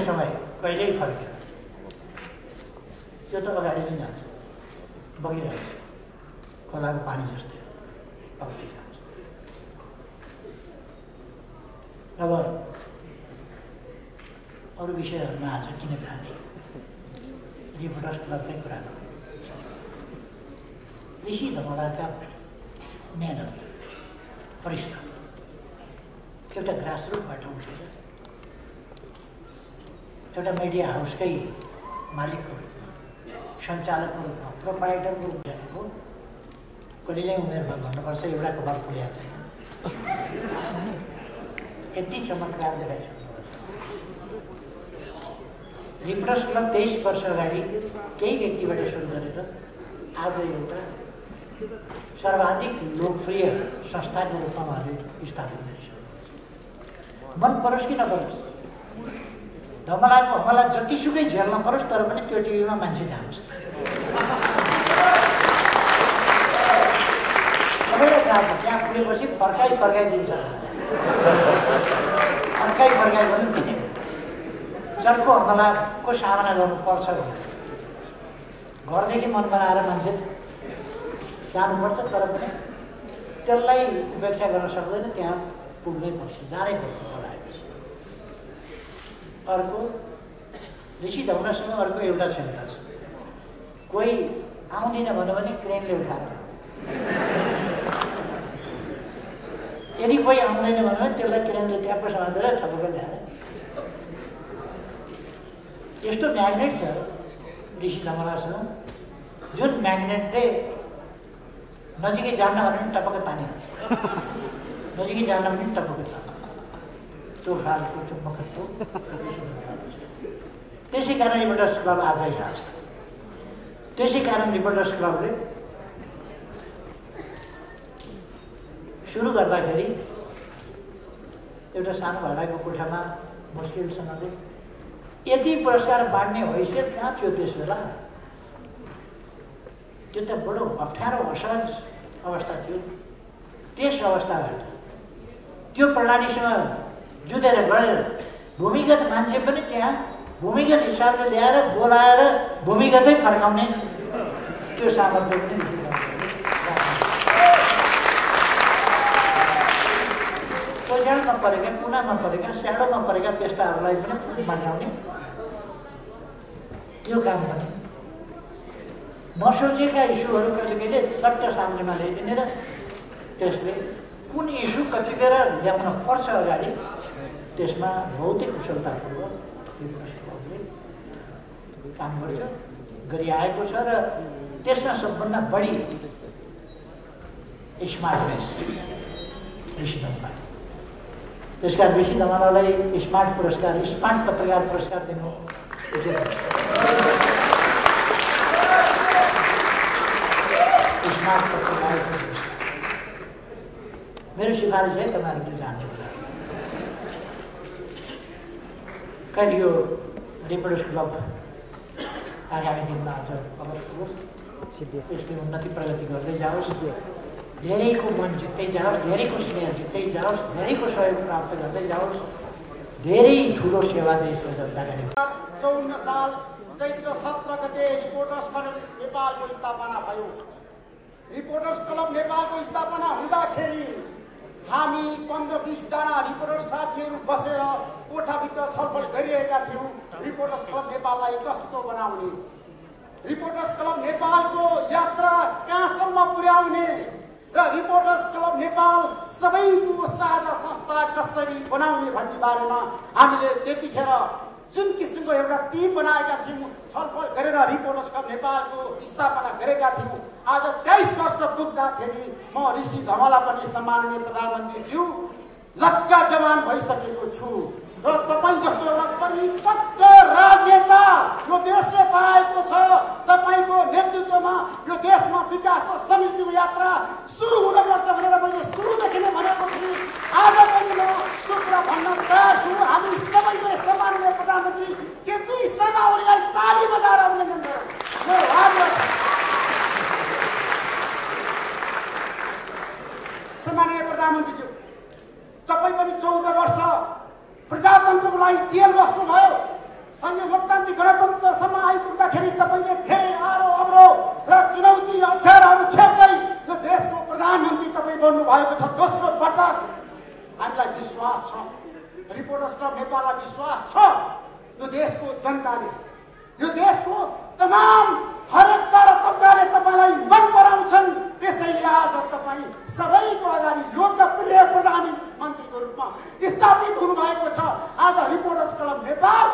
समय कहिल्यै फर्केर त्यो त अगाडि नै जान्छ बगिरहेको खोलाको पानी जस्तै बग्दै जान्छ अब अरू विषयहरूमा आज किन जाने रिपोर्टर्स क्लबकै कुरा गरौँ ऋषि धमलाका मेहनत परिश्रम एउटा ग्रासरुटबाट उठेर एउटा मिडिया हाउसकै मालिकको रूपमा सञ्चालकको रूपमा प्रोप्राइटरको रूपमा कहिल्यै उमेरमा भन्नुपर्छ एउटा कपाल फुलेको छैन यति चमत्कार देखाइसक्नुपर्छ रिपोर्टर्स क्लब 23 वर्ष अगाडि केही व्यक्तिबाट सुरु गरेर आज एउटा सर्वाधिक लोकप्रिय संस्थाको रूपमा उहाँले स्थापित गरिसक्नुहुन्छ मन परोस् कि नपरोस् धमलाको हमला जतिसुकै झेल्न परोस् तर पनि त्यो टिभीमा मान्छे जान्छ सबैलाई थाहा छ त्यहाँ पुगेपछि फर्काइदिन्छ फर्काइ पनि दिने चर्को हमलाको सामना गर्नुपर्छ भने घरदेखि मन बनाएर मान्छे जानुपर्छ तर पनि त्यसलाई उपेक्षा गर्न सक्दैन त्यहाँ पुग्नै पर्छ जानै पर्छ बोलाएपछि अर्को ऋषि धमलासँग अर्को एउटा क्षमता छ कोही आउँदिन भन्यो भने क्रेनले उठाएर यदि कोही आउँदैन भन्यो भने त्यसलाई क्रेनले ट्याप्प समातेर ठपक्क ल्याएर यस्तो म्याग्नेट छ ऋषि धमलासँग जुन म्याग्नेटले नजिकै जान्न भने पनि टपक्क तानिहाल्छ नजिकै जान्न भने पनि टपक्क तान्छ त्यो खालको चुम्बकत्व त्यसै कारण रिपोर्टर्स क्लब आज यहाँ छ त्यसै कारण रिपोर्टर्स क्लबले सुरु गर्दाखेरि एउटा सानो भाडाको कोठामा मुस्किलसँगले यति पुरस्कार बाँड्ने हैसियत कहाँ थियो त्यस बेला त्यो त बडो अप्ठ्यारो असहज अवस्था थियो त्यस अवस्थाबाट त्यो प्रणालीसँग जुधेर लडेर भूमिगत मान्छे पनि त्यहाँ भूमिगत हिसाबले ल्याएर बोलाएर भूमिगतै फर्काउने त्यो सामर्थ्य पनि कोझ्यालमा परेका कुनामा परेका स्याडोमा परेका त्यस्ताहरूलाई पनि बनाउने त्यो काम गर्ने नसोचेका इस्युहरू कहिले कहिले सट्ट सामनेमा ल्याइदिने र त्यसले कुन इस्यु कति बेर ल्याउन पर्छ अगाडि त्यसमा बहुतै कुशलतापूर्वक रिपोर्टर्स क्लबले काम गर्यो गरिआएको छ र त्यसमा सबभन्दा बढी स्मार्टनेस ऋषि धमाल। त्यसकारण ऋषि धमाललाई स्मार्ट पुरस्कार स्मार्ट पत्रकार पुरस्कार दिनु उचित। स्मार्ट पत्रकार पुरस्कार मेरो सिफारिस है तपाईँहरूले जान्ने कुरा। कहिले यो रिपोर्टर्स क्लब आगामी दिनमा आज अवश्य होस्, यसले उन्नति प्रगति गर्दै जाओस्, धेरैको मन जित्दै जाओस्, धेरैको स्नेह जित्दै जाओस्, धेरैको सहयोग प्राप्त गर्दै जाओस्, धेरै ठुलो सेवा देश र जनताका निम्ति। 54 साल चैत्र 17 गते रिपोर्टर्स क्लब नेपालको स्थापना भयो। रिपोर्टर्स क्लब नेपालको स्थापना हुँदाखेरि हामी 15-20 जना रिपोर्टर साथीहरू बसेर कोठाभित्र छलफल गरिरहेका थियौँ रिपोर्टर्स क्लब नेपाललाई कस्तो बनाउने, रिपोर्टर्स क्लब नेपालको यात्रा कहाँसम्म पुर्याउने र रिपोर्टर्स क्लब नेपाल सबैको साझा संस्था कसरी बनाउने भन्ने बारेमा हामीले त्यतिखेर जुन किसिमको एउटा टिम बनाएका थियौँ, छलफल गरेर रिपोर्टर्स क्लब नेपालको स्थापना गरेका थियौँ। आज 23 वर्ष पुग्दाखेरि म ऋषि धमाला पनि सम्माननीय प्रधानमन्त्रीज्यू लक्का जवान भइसकेको छु र तपाईँ जस्तो एउटा परिपक्व राजनेता यो देशले पाएको छ। तपाईँको नेतृत्वमा यो देशमा विकास र समृद्धिको यात्रा सुरु हुनुपर्छ भनेर मैले सुरुदेखि नै भनेको थिएँ। आज पनि म त्यो कुरा भन्न तयार छु। हामी सबैले सम्माननीय प्रधानमन्त्री केपी शर्मा ओलीलाई ताली बजाएर अभिनन्दन गरौँ। मेरो आग्रह छ सम्माननीय प्रधानमन्त्रीज्यू, तपाईँ पनि 14 वर्ष प्रजातन्त्रको लागि जेल बस्नुभयो। संघीय लोकतान्त्रिक गणतन्त्रसम्म आइपुग्दाखेरि तपाईँले धेरै आरो अवरोध र चुनौती अप्ठ्याराहरू खेप्दै यो देशको प्रधानमन्त्री तपाईँ बन्नुभएको छ। दोस्रो पटक हामीलाई विश्वास छ, रिपोर्टर्स क्लब नेपाललाई विश्वास छ, यो देशको जनताले, यो देशको तमाम हरेक तबकाले तपाईँलाई मन पराउँछन्। त्यसैले आज तपाईँ सबैको अगाडि लोकप्रिय प्रधानमन्त्रीको रूपमा स्थापित हुनुभएको छ। आज रिपोर्टर्स क्लब नेपाल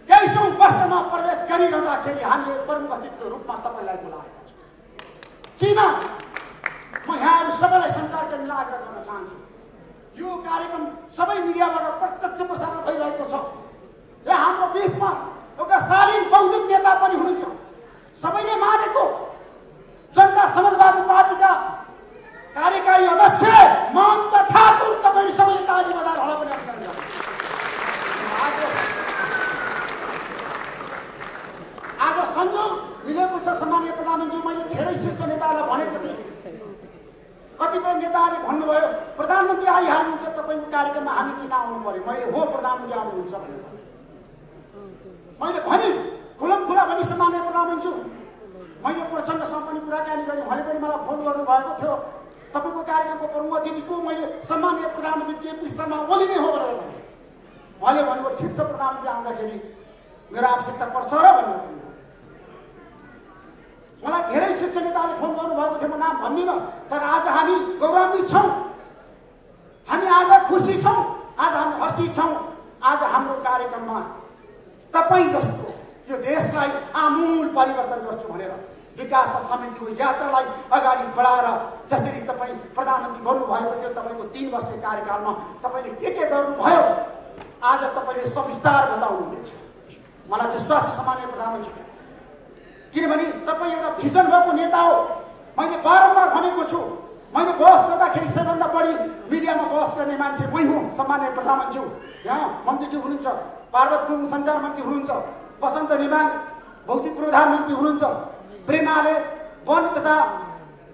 23औं वर्षमा प्रवेश गरिरहँदाखेरि हामीले प्रमुख अतिथिको रूपमा तपाईँलाई बोलाएको छ। किन म यहाँहरू सबैलाई सञ्चारकर्मीलाई आग्रह गर्न चाहन्छु, यो कार्यक्रम सबै मिडियाबाट प्रत्यक्ष प्रसारण भइरहेको छ। यहाँ हाम्रो बिचमा एउटा शालीन बौद्धिक नेता पनि हुनुहुन्छ, सबैले मानेको जनता समाजवादी पार्टीका कार्यकारी अध्यक्ष महन्त ठाकुर, तपाईहरु सबैले ताली बजाएर होला पनि अभिनन्दन गर्नु। आज संयोग मिलेको छ सम्माननीय प्रधानमन्त्री, मैले धेरै शीर्ष नेताहरूलाई भनेको थिएँ, कतिपय नेताहरूले भन्नुभयो प्रधानमन्त्री आइहाल्नुहुन्छ तपाईँको कार्यक्रममा हामी किन आउनु पर्यो। मैले हो प्रधानमन्त्री आउनुहुन्छ भनेर मैले भने खुला भनी सम्माननीय प्रधानमन्त्री, मैले प्रचण्डसँग पनि कुराकानी गरेँ, उहाँले पनि मलाई फोन गर्नुभएको थियो तपाईँको कार्यक्रमको प्रमुख अतिथि को, मैले सम्माननीय प्रधानमन्त्री केपी शर्मा ओली नै हो भनेर भने। उहाँले भन्नुभयो ठिक छ प्रधानमन्त्री आउँदाखेरि मेरो आवश्यकता पर्छ र भनेर भन्नुभयो। मलाई धेरै शीर्ष नेताले फोन गर्नुभएको थियो, म नाम भन्दिनँ, तर आज हामी गौरवान्वित छौँ, हामी आज खुसी छौँ, आज हामी हर्षित छौँ। आज हाम्रो कार्यक्रममा तपाईँ जस्तो यो देशलाई आमूल परिवर्तन गर्छु भनेर विकास र समृद्धिको यात्रालाई अगाडि बढाएर जसरी तपाईँ प्रधानमन्त्री बन्नुभएको थियो, तपाईँको 3 वर्षीय कार्यकालमा तपाईँले के गर्नुभयो आज तपाईँले सविस्तार बताउनुहुनेछ। मलाई विश्वास छ सम्माननीय प्रधानमन्त्री, किनभने तपाईँ एउटा भिजन भएको नेता हो। मैले बारम्बार भनेको छु, मैले बहस गर्दाखेरि सबैभन्दा बढी मिडियामा बहस गर्ने मान्छे मै हुँ सम्माननीय प्रधानमन्त्री। यहाँ मन्त्रीज्यू हुनुहुन्छ, पार्वत गुरुङ सञ्चार मन्त्री हुनुहुन्छ, बसन्त नेमाङ भौतिक पूर्वाधार मन्त्री हुनुहुन्छ, प्रेमाले वन तथा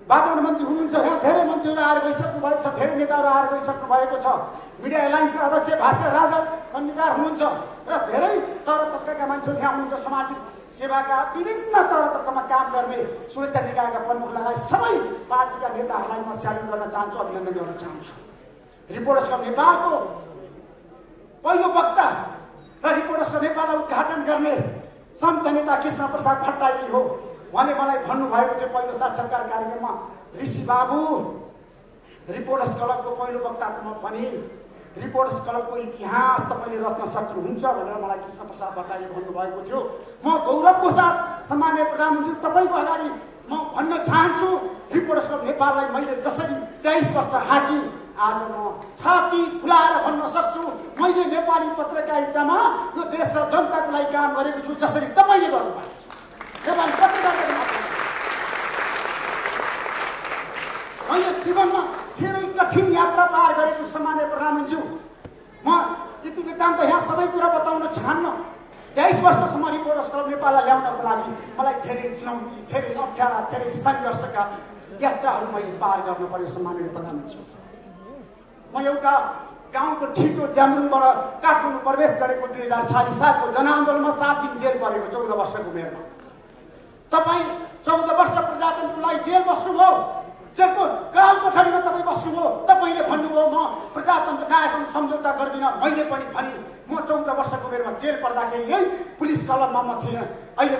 वातावरण मन्त्री हुनुहुन्छ। यहाँ धेरै मन्त्रीहरू आएर गइसक्नु भएको छ, धेरै नेताहरू आएर गइसक्नु भएको छ। मिडिया एलायन्सका अध्यक्ष भास्कर राजा कन्डिकार हुनुहुन्छ र धेरै तर तबकाका मान्छेहरू यहाँ हुनुहुन्छ। सामाजिक सेवाका विभिन्न तर तबकामा काम गर्ने सुरक्षा निकायका प्रमुख लगायत सबै पार्टीका नेताहरूलाई म स्यालुट गर्न चाहन्छु, अभिनन्दन गर्न चाहन्छु। रिपोर्टर्स क्लब नेपालको पहिलो वक्ता र रिपोर्टर्स क्लब नेपाललाई उद्घाटन गर्ने सन्त नेता कृष्ण प्रसाद भट्टराई हो। उहाँले मलाई भन्नुभएको थियो पहिलो साक्षात्कार कार्यक्रममा, ऋषि बाबु रिपोर्टर्स क्लबको पहिलो वक्ता त म पनि रिपोर्टर्स क्लबको इतिहास तपाईँले रच्न सक्नुहुन्छ भनेर मलाई कृष्ण प्रसाद भट्टराईले भन्नुभएको थियो। म गौरवको साथ सम्माननीय प्रधानमन्त्री तपाईँको अगाडि म भन्न चाहन्छु, रिपोर्टर्स क्लब नेपाललाई मैले जसरी 23 वर्ष हाँकी आज म छाती फुलाएर भन्न सक्छु मैले नेपाली पत्रकारितामा यो देश र जनताको लागि काम गरेको छु जसरी तपाईँले गर्नुभएको छ। नेपाली पत्रकारिता मैले जीवनमा धेरै कठिन यात्रा पार गरेको सम्माननीय प्रधानमन्त्री। म यति वृत्तान्त यहाँ सबै कुरा बताउन चाहन्न। 23 वर्षसम्म रिपोर्टर्स क्लब नेपाललाई ल्याउनको लागि मलाई धेरै चुनौती, धेरै अप्ठ्यारा, धेरै सङ्घर्षका यात्राहरू मैले पार गर्नु पर्यो सम्माननीय प्रधानमन्त्री। म एउटा गाउँको ठिटो ज्याम्रुङबाट काठमाडौँ प्रवेश गरेको 2046 सालको जनआन्दोलनमा 7 दिन जेल परेको 14 वर्षको उमेरमा। तपाईँ 14 वर्ष प्रजातन्त्रको लागि जेल बस्नुभयो, जेलको काल कोठरीमा तपाईँ बस्नुभयो। तपाईँले भन्नुभयो म प्रजातन्त्र न्यायसँग सम्झौता गर्दिनँ। मैले पनि भने म 14 वर्षको उमेरमा जेल पर्दाखेरि यही पुलिस क्लबमा म थिएँ। अहिले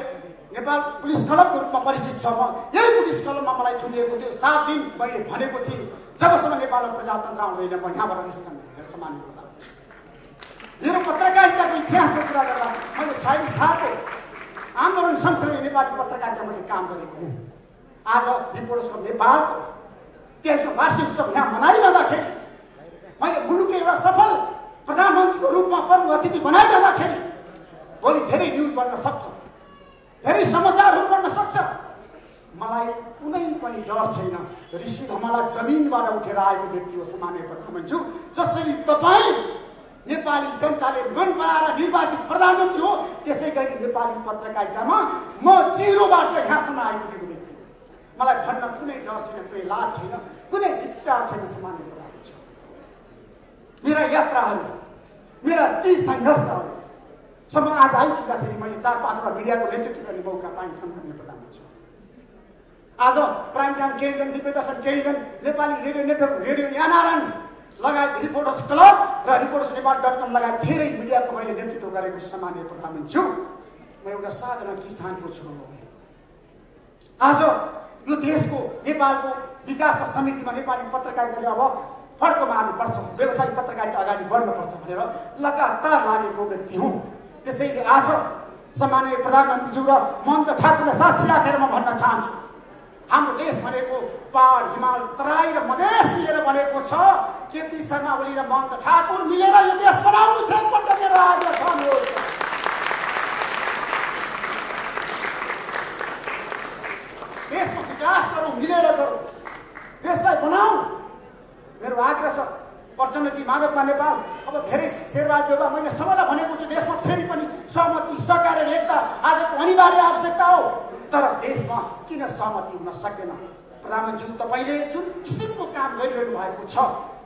नेपाल पुलिस क्लबको रूपमा परिचित छ। म यही पुलिस क्लबमा मलाई थुनिएको थियो। 7 दिन मैले भनेको थिएँ जबसम्म नेपालमा प्रजातन्त्र आउँदैन म यहाँबाट निस्कन्छु भनेर सम्माननीय प्रधानमन्त्री। मेरो पत्रकारिताको इतिहासको कुरा गर्दा मैले 46 को आन्दोलन सँगसँगै नेपाली पत्रकारिता मैले काम गरेको हुँ। आज रिपोर्टर्स क्लब नेपालको 23औं वार्षिक उत्सव यहाँ मनाइरहँदाखेरि मैले मुलुकको एउटा सफल प्रधानमन्त्रीको रूपमा प्रमुख अतिथि बनाइरहँदाखेरि भोलि धेरै न्युज बन्न सक्छ, धेरै समाचारहरू बन्न सक्छ। मलाई कुनै पनि डर छैन। ऋषि धमला जमिनबाट उठेर आएको व्यक्ति हो सम्माननीय प्रधानमन्त्री। जसरी तपाईँ नेपाली जनताले मन बनाएर निर्वाचित प्रधानमन्त्री हो त्यसै गरी नेपाली पत्रकारितामा म जिरोबाट यहाँसम्म आइपुगेको व्यक्ति हो। मलाई भन्न कुनै डर छैन, कुनै लाज छैन, कुनै हिचकिचाहट छैन सम्माननीय प्रधानमन्त्री। मेरा यात्राहरू, मेरा ती सङ्घर्षहरूसम्म आज आइपुग्दाखेरि मैले 4-5 वटा मिडियाको नेतृत्व गर्ने मौका पाएँ सम्माननीय प्रधानमन्त्री। आज prime time television, Divyadarshan television, Nepali radio network, radio यानारायण लगायत रिपोर्टर्स क्लब र रिपोर्टर्स नेपाल.com लगायत धेरै मिडियाको मैले नेतृत्व गरेको सम्माननीय प्रधानमन्त्री। म एउटा साधारण किसानको छोरो हो। आज यो देशको नेपालको विकास समितिमा नेपाली पत्रकारिताले अब फड्को मार्नुपर्छ, व्यावसायिक पत्रकारिता अगाडि बढ्नुपर्छ भनेर लगातार लागेको व्यक्ति हुँ। त्यसैले आज सम्माननीय प्रधानमन्त्रीज्यू र महन्त ठाकुरलाई साक्षी राखेर म भन्न चाहन्छु, हाम्रो देश भनेको पहाड, हिमाल, तराई र मधेस मिलेर बनेको छ। केपी शर्मा ओली र महन्त ठाकुर मिलेर यो देश बनाउनु छ एकपल्ट मेरो आग्रह छ। देशमा विकास गरौँ, मिलेर गरौँ, देशलाई बनाऊ मेरो आग्रह छ। प्रचण्डजी, माधवमा नेपाल, अब धेरै शेरबहादुर देउवा, मैले सबैलाई भनेको छु देशमा फेरि पनि सहमति, सहकार र एकता आजको अनिवार्य आवश्यकता हो। तर देशमा किन सहमति हुन सकेन? प्रधानमन्त्री तपाईँले जुन किसिमको काम गरिरहनु भएको छ,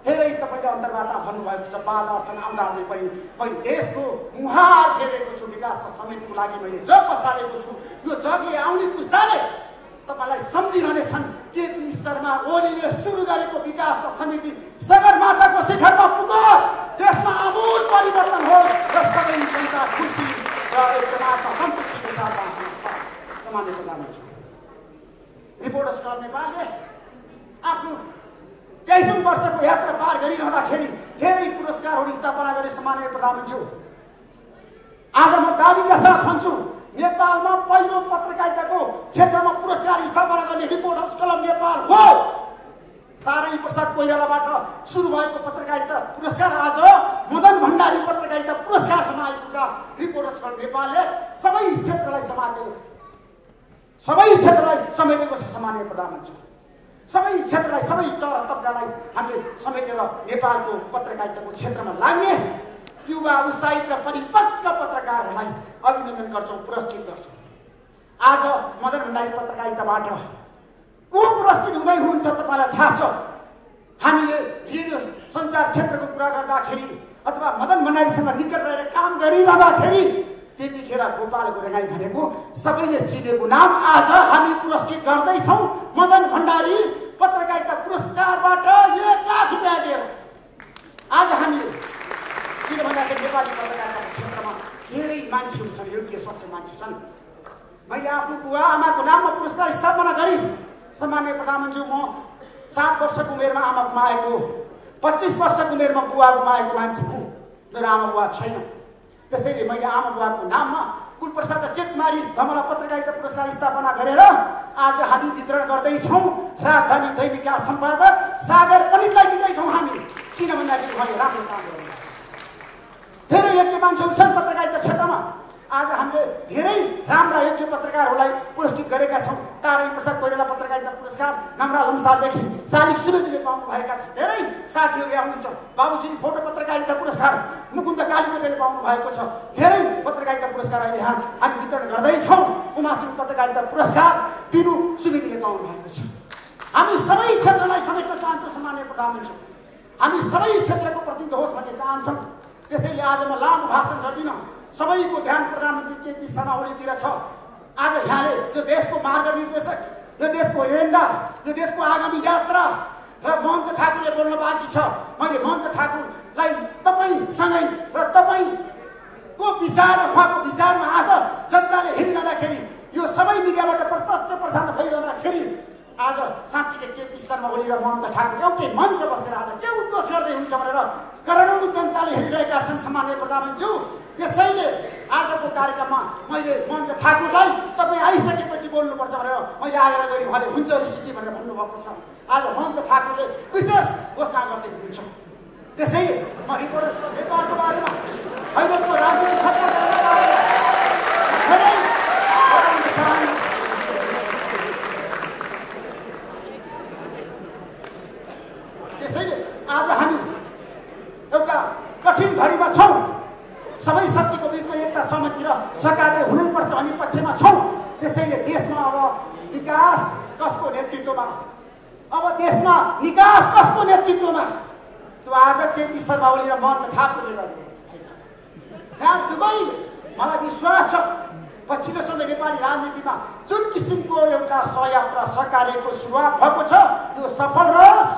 धेरै तपाईँले अन्तर्वार्ता भन्नुभएको छ। बाधा अडचन आउँदा आउँदै पनि मैले देशको मुहार फेरेको छु। विकास समितिको लागि मैले जग बसालेको छु। यो जगले आउने पुस्ताले तपाईँलाई सम्झिरहनेछन्। केपी शर्मा ओलीले सुरु गरेको विकास समिति सगरमाथाको शिखरमा पुगोस्, देशमा आमूल परिवर्तन होस् र सबै जनता खुसी र एकदम आत्मसन्तुष्टिको साथ बाँच्न सम्माननीय प्रधानमन्त्री। रिपोर्टर्स क्लब नेपालले आफ्नो 23औं वर्षको यात्रा पार गरिरहँदाखेरि धेरै पुरस्कारहरू स्थापना गरे सम्माननीय प्रधानमन्त्री। आज म दाबीका साथ भन्छु, नेपालमा पहिलो पत्रकारिताको क्षेत्रमा पुरस्कार स्थापना गर्ने रिपोर्टर्स क्लब नेपाल हो। तारानी प्रसाद कोइरालाबाट सुरु भएको पत्रकारिता पुरस्कार आज मदन भण्डारी पत्रकारिता पुरस्कारसम्म आइपुग्दा रिपोर्टर्स क्लब नेपालले सबै क्षेत्रलाई समेटेको छ सम्माननीय प्रधानमन्त्री। सबै क्षेत्रलाई, सबै तह तब्कालाई हामीले समेटेर नेपालको पत्रकारिताको क्षेत्रमा लाग्ने युवा, उत्साहित र परिपक्व पत्रकारहरूलाई अभिनन्दन गर्छौँ, पुरस्कृत गर्छौँ। आज मदन भण्डारी पत्रकारिताबाट को पुरस्कृत हुँदै हुन्छ तपाईँलाई थाहा छ। हामीले रेडियो सञ्चार क्षेत्रको कुरा गर्दाखेरि अथवा मदन भण्डारीसँग निकट रहेर काम गरिरहँदाखेरि त्यतिखेर गोपाल गोरेगाई भनेको सबैले चिनेको नाम आज हामी पुरस्कृत गर्दैछौँ। मदन भण्डारी पत्रकारिता पुरस्कारबाट 1 लाख रुपियाँ दिएर आज हामीले, किन भन्दाखेरि नेपाली पत्रकारिताको क्षेत्रमा धेरै मान्छेहरू छन्, योग्य स्वच्छ मान्छे छन्। मैले आफ्नो बुवा आमाको नाममा पुरस्कार स्थापना गरी सम्माननीय प्रधानमन्त्री म 7 वर्षको उमेरमा आमा गुमाएको, 25 वर्षको उमेरमा बुवा गुमाएको मान्छे हुँ। मेरो आमा बुवा छैन। त्यसैले मैले आमा बुवाको नाममा कुलप्रसाद चेतमारी धमला पत्रकारिता पुरस्कार स्थापना गरेर आज हामी वितरण गर्दैछौँ। राजधानी दैनिकका सम्पादक सागर पण्डितलाई दिँदैछौँ हामी, किन भन्दाखेरि उहाँले राम्रो काम गर्नुभएको छ। धेरै योग्य मान्छेहरू छन् पत्रकारिता क्षेत्रमा। आज हामीले धेरै राम्रा योग्य पत्रकारहरूलाई पुरस्कृत गरेका छौँ। तारानी प्रसाद कोइराला पत्रकारिता पुरस्कार नम्रा लम्सालदेखि शालिक सुवेदीले पाउनुभएका छन्। धेरै साथीहरू यहाँ हुनुहुन्छ। बाबुजी फोटो पत्रकारिता पुरस्कार मुकुन्द कालीकोटेले पाउनु भएको छ। धेरै पत्रकारिता पुरस्कार अहिले यहाँ हामी वितरण गर्दैछौँ। उमासिंह पत्रकारिता पुरस्कार बिनु सुवेदीले पाउनु भएको छ। हामी सबै क्षेत्रलाई समेट्न चाहन्छौँ सामान्य प्रधानमन्त्री। हामी सबै क्षेत्रको प्रतिनिधि होस् भन्ने चाहन्छौँ। त्यसैले आज म लामो भाषण गर्दिनँ। सबैको ध्यान प्रधानमन्त्री केपी शर्मा ओलीतिर छ। आज यहाँले यो देशको मार्गनिर्देशक, यो देशको एजेन्डा, यो देशको आगामी यात्रा र महन्त ठाकुरले बोल्न बाँकी छ। मैले महन्त ठाकुरलाई तपाईँसँगै र तपाईँको विचार, उहाँको विचारमा आज जनताले हेरिरहँदाखेरि, यो सबै मिडियाबाट प्रत्यक्ष प्रसारण भइरहँदाखेरि आज साँच्चीकै केपी शर्मा ओली र महन्त ठाकुर एउटै मञ्च बसेर आज के उद्घोष गर्दै हुन्छ भनेर करोडौँ जनताले हेरिरहेका छन् सामान्य प्रधानमन्त्री। त्यसैले आजको कार्यक्रममा मैले महन्त ठाकुरलाई तपाईँ आइसकेपछि बोल्नुपर्छ भनेर मैले आग्रह गरेँ। उहाँले हुन्छ ऋषिजी भनेर भन्नुभएको छ। आज महन्त ठाकुरले विशेष घोषणा गर्दै हुनुहुन्छ। त्यसैले म रिपोर्टर्स नेपालको बारेमा, अहिलेको राजनीतिक घटनाक्रमको बारेमा धेरै बताउन चाहन्छु। त्यसैले आज हामी एउटा कठिन घडीमा छौँ। सबै शक्तिको बिचमा एकता, सहमति र सहकार्य हुनुपर्छ भन्ने पक्षमा छौँ। त्यसैले देशमा अब विकास कसको नेतृत्वमा, अब देशमा निकास कसको नेतृत्वमा, त्यो आज केपी शर्मा ओली र महन्त ठाकुरले गर्नुपर्छ। यहाँ दुवैले, मलाई विश्वास छ पछिल्लो समय नेपाली राजनीतिमा जुन किसिमको एउटा सहयात्रा सहकार्यको सुरुवात भएको छ त्यो सफल रहोस्।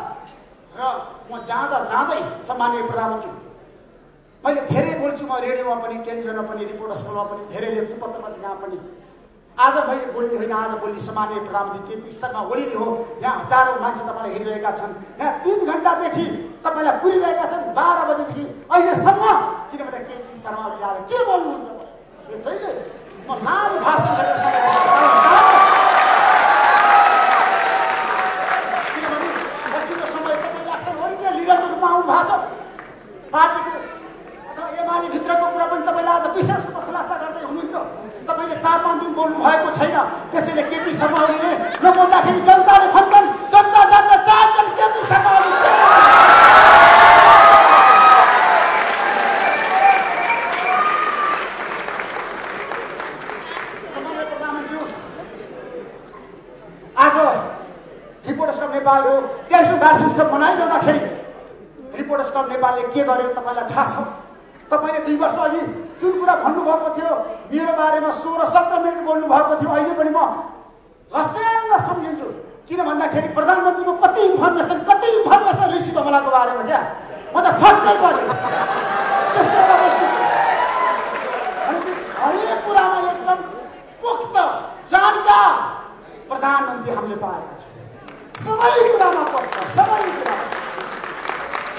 र म जाँदै सामान्य प्रधानमन्त्री, मैले धेरै बोल्छु। म रेडियोमा पनि, टेलिभिजनमा पनि, रिपोर्टर्स क्लबमा पनि धेरै लेख्छु, पत्र पत्रिकामा पनि। आज मैले बोल्ने होइन, आज बोल्ने सामान्य प्रधानमन्त्री केपी शर्मा ओलीले हो। यहाँ हजारौँ मान्छे तपाईँलाई हेरिरहेका छन्। यहाँ 3 घन्टादेखि तपाईँलाई कुरिरहेका छन्, 12 बजेदेखि अहिलेसम्म। किनभने केपी शर्मा ओलीले आज के बोल्नुहुन्छ। त्यसैले म लामो भाषण गरेर समय पार्टीको अथवा एमाले भित्रको कुरा पनि तपाईँले आज विशेष खुलासा गर्दै हुनुहुन्छ। तपाईँले 4-5 दिन बोल्नु भएको छैन। त्यसैले केपी शर्मा ओलीले नबोल्दाखेरि जनताले भन्छन्, जनता जान्न चाहन्छन् केपी शर्मा ओली। सामान्य प्रधानमन्त्री, आज रिपोर्टर्स क्लब नेपालको 23औं वार्षिक उत्सव मनाइरहँदाखेरि रिपोर्टर्स क्लब नेपालले के गर्यो तपाईँलाई थाहा छ। तपाईँले 2 वर्ष अघि जुन कुरा भन्नुभएको थियो, मेरो बारेमा 16-17 मिनट बोल्नु भएको थियो। अहिले पनि म रस्याङ्ग सम्झिन्छु। किन भन्दाखेरि प्रधानमन्त्रीको कति इन्फर्मेसन ऋषि धमलाको बारेमा क्या, म त छक्कै पऱ्यो। त्यस्तै हरेक कुरामा एकदम पुख्त जानकार प्रधानमन्त्री हामीले पाएका छौँ। सबै कुरामा पक्का, सबै कुरामा।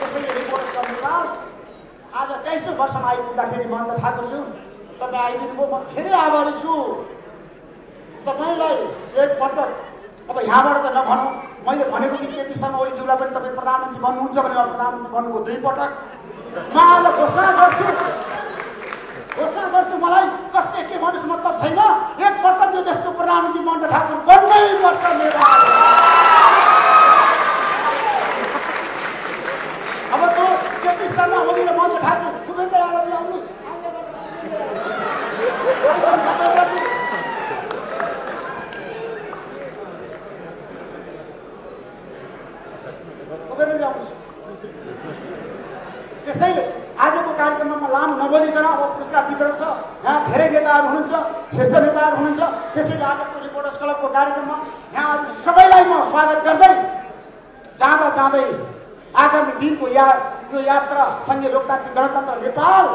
त्यसैले रिपोर्टर्स क्लब नेपाल आज 23औं वर्षमा आइपुग्दाखेरि महन्त ठाकुरज्यू तपाईँ आइदिनु भयो। म धेरै आभारी छु तपाईँलाई। एकपटक अब यहाँबाट त नभनौँ, मैले भनेको कि केपी शर्मा ओलीज्यूलाई पनि तपाईँ प्रधानमन्त्री बन्नुहुन्छ भनेर प्रधानमन्त्री बन्नुभयो 2 पटक। म आज घोषणा गर्छु, मलाई कसले के भन्नुहोस् मतलब छैन। एकपटक यो देशको प्रधानमन्त्री महन्त ठाकुर बन्नै पर्छ। मेरो अब त केपी शर्मा ओली र महन्त ठाकुर भूपेन्द्र यादवजी आउनुहोस्। भूपेन्द्रजी आउनुहोस्। त्यसैले आजको कार्यक्रममा म लामो नबोलिकन अब पुरस्कार वितरण छ। यहाँ धेरै नेताहरू हुनुहुन्छ, शीर्ष नेताहरू हुनुहुन्छ। त्यसैले आजको रिपोर्टर्स क्लबको कार्यक्रममा यहाँहरू सबैलाई म स्वागत गर्दै जाँदै आगामी दिनको यो यात्रा सङ्घीय लोकतान्त्रिक गणतन्त्र नेपाल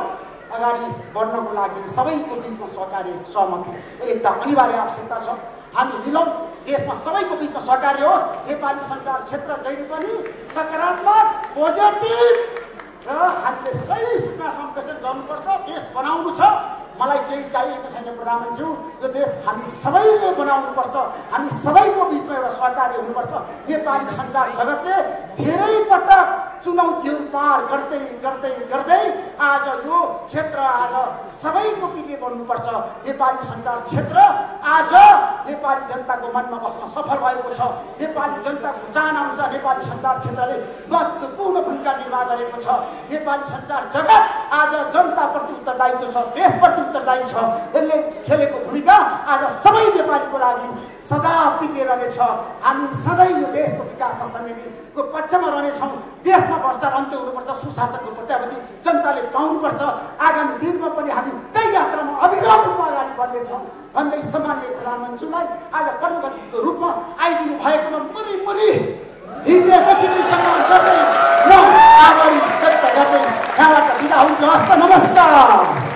अगाडि बढ्नको लागि सबैको बिचमा सहकार्य, सहमति र एकता अनिवार्य आवश्यकता छ। हामी मिलौँ, देशमा सबैको बिचमा सहकार्य होस्। नेपाली सञ्चार क्षेत्र जहिले पनि सकारात्मक पोजिटिभ र हामीले सही सूचना सम्प्रेषण गर्नुपर्छ। देश बनाउनु छ, मलाई केही चाहिएको छैन प्रधानमन्त्री, यो देश हामी सबैले बनाउनुपर्छ। हामी सबैको बिचमा एउटा सहकार्य हुनुपर्छ। नेपाली सञ्चार जगतले धेरै पटक चुनौतीहरू पार गर्दै गर्दै गर्दै आज यो क्षेत्र आज सबैको प्रिय बन्नुपर्छ। नेपाली सञ्चार क्षेत्र आज नेपाली जनताको मनमा बस्न सफल भएको छ। नेपाली जनताको चाहना अनुसार नेपाली सञ्चार क्षेत्रले महत्त्वपूर्ण भूमिका निर्वाह गरेको छ। नेपाली सञ्चार जगत आज जनताप्रति उत्तरदायित्व छ, देशप्रति उत्तरदायी छ। यसले खेलेको भूमिका आज सबै नेपालीको लागि सदा प्रिय रहनेछ। हामी सधैँ यो देशको विकास र समृद्धिको पक्षमा रहनेछौँ। देशमा भ्रष्टाचार अन्त्य हुनुपर्छ, सुशासनको प्रत्याभूति जनताले पाउनुपर्छ। आगामी दिनमा पनि हामी त्यही यात्रामा अविरल रूपमा अगाडि बढ्नेछौँ भन्दै सम्माननीय प्रधानमन्त्रीलाई आज प्रमुख अतिथिको रूपमा आइदिनु भएकोमा मुरी हृदयदेखि नै सम्मान गर्दै म आभारी व्यक्त गर्दै यहाँबाट बिदा हुन्छु। हस्त नमस्कार।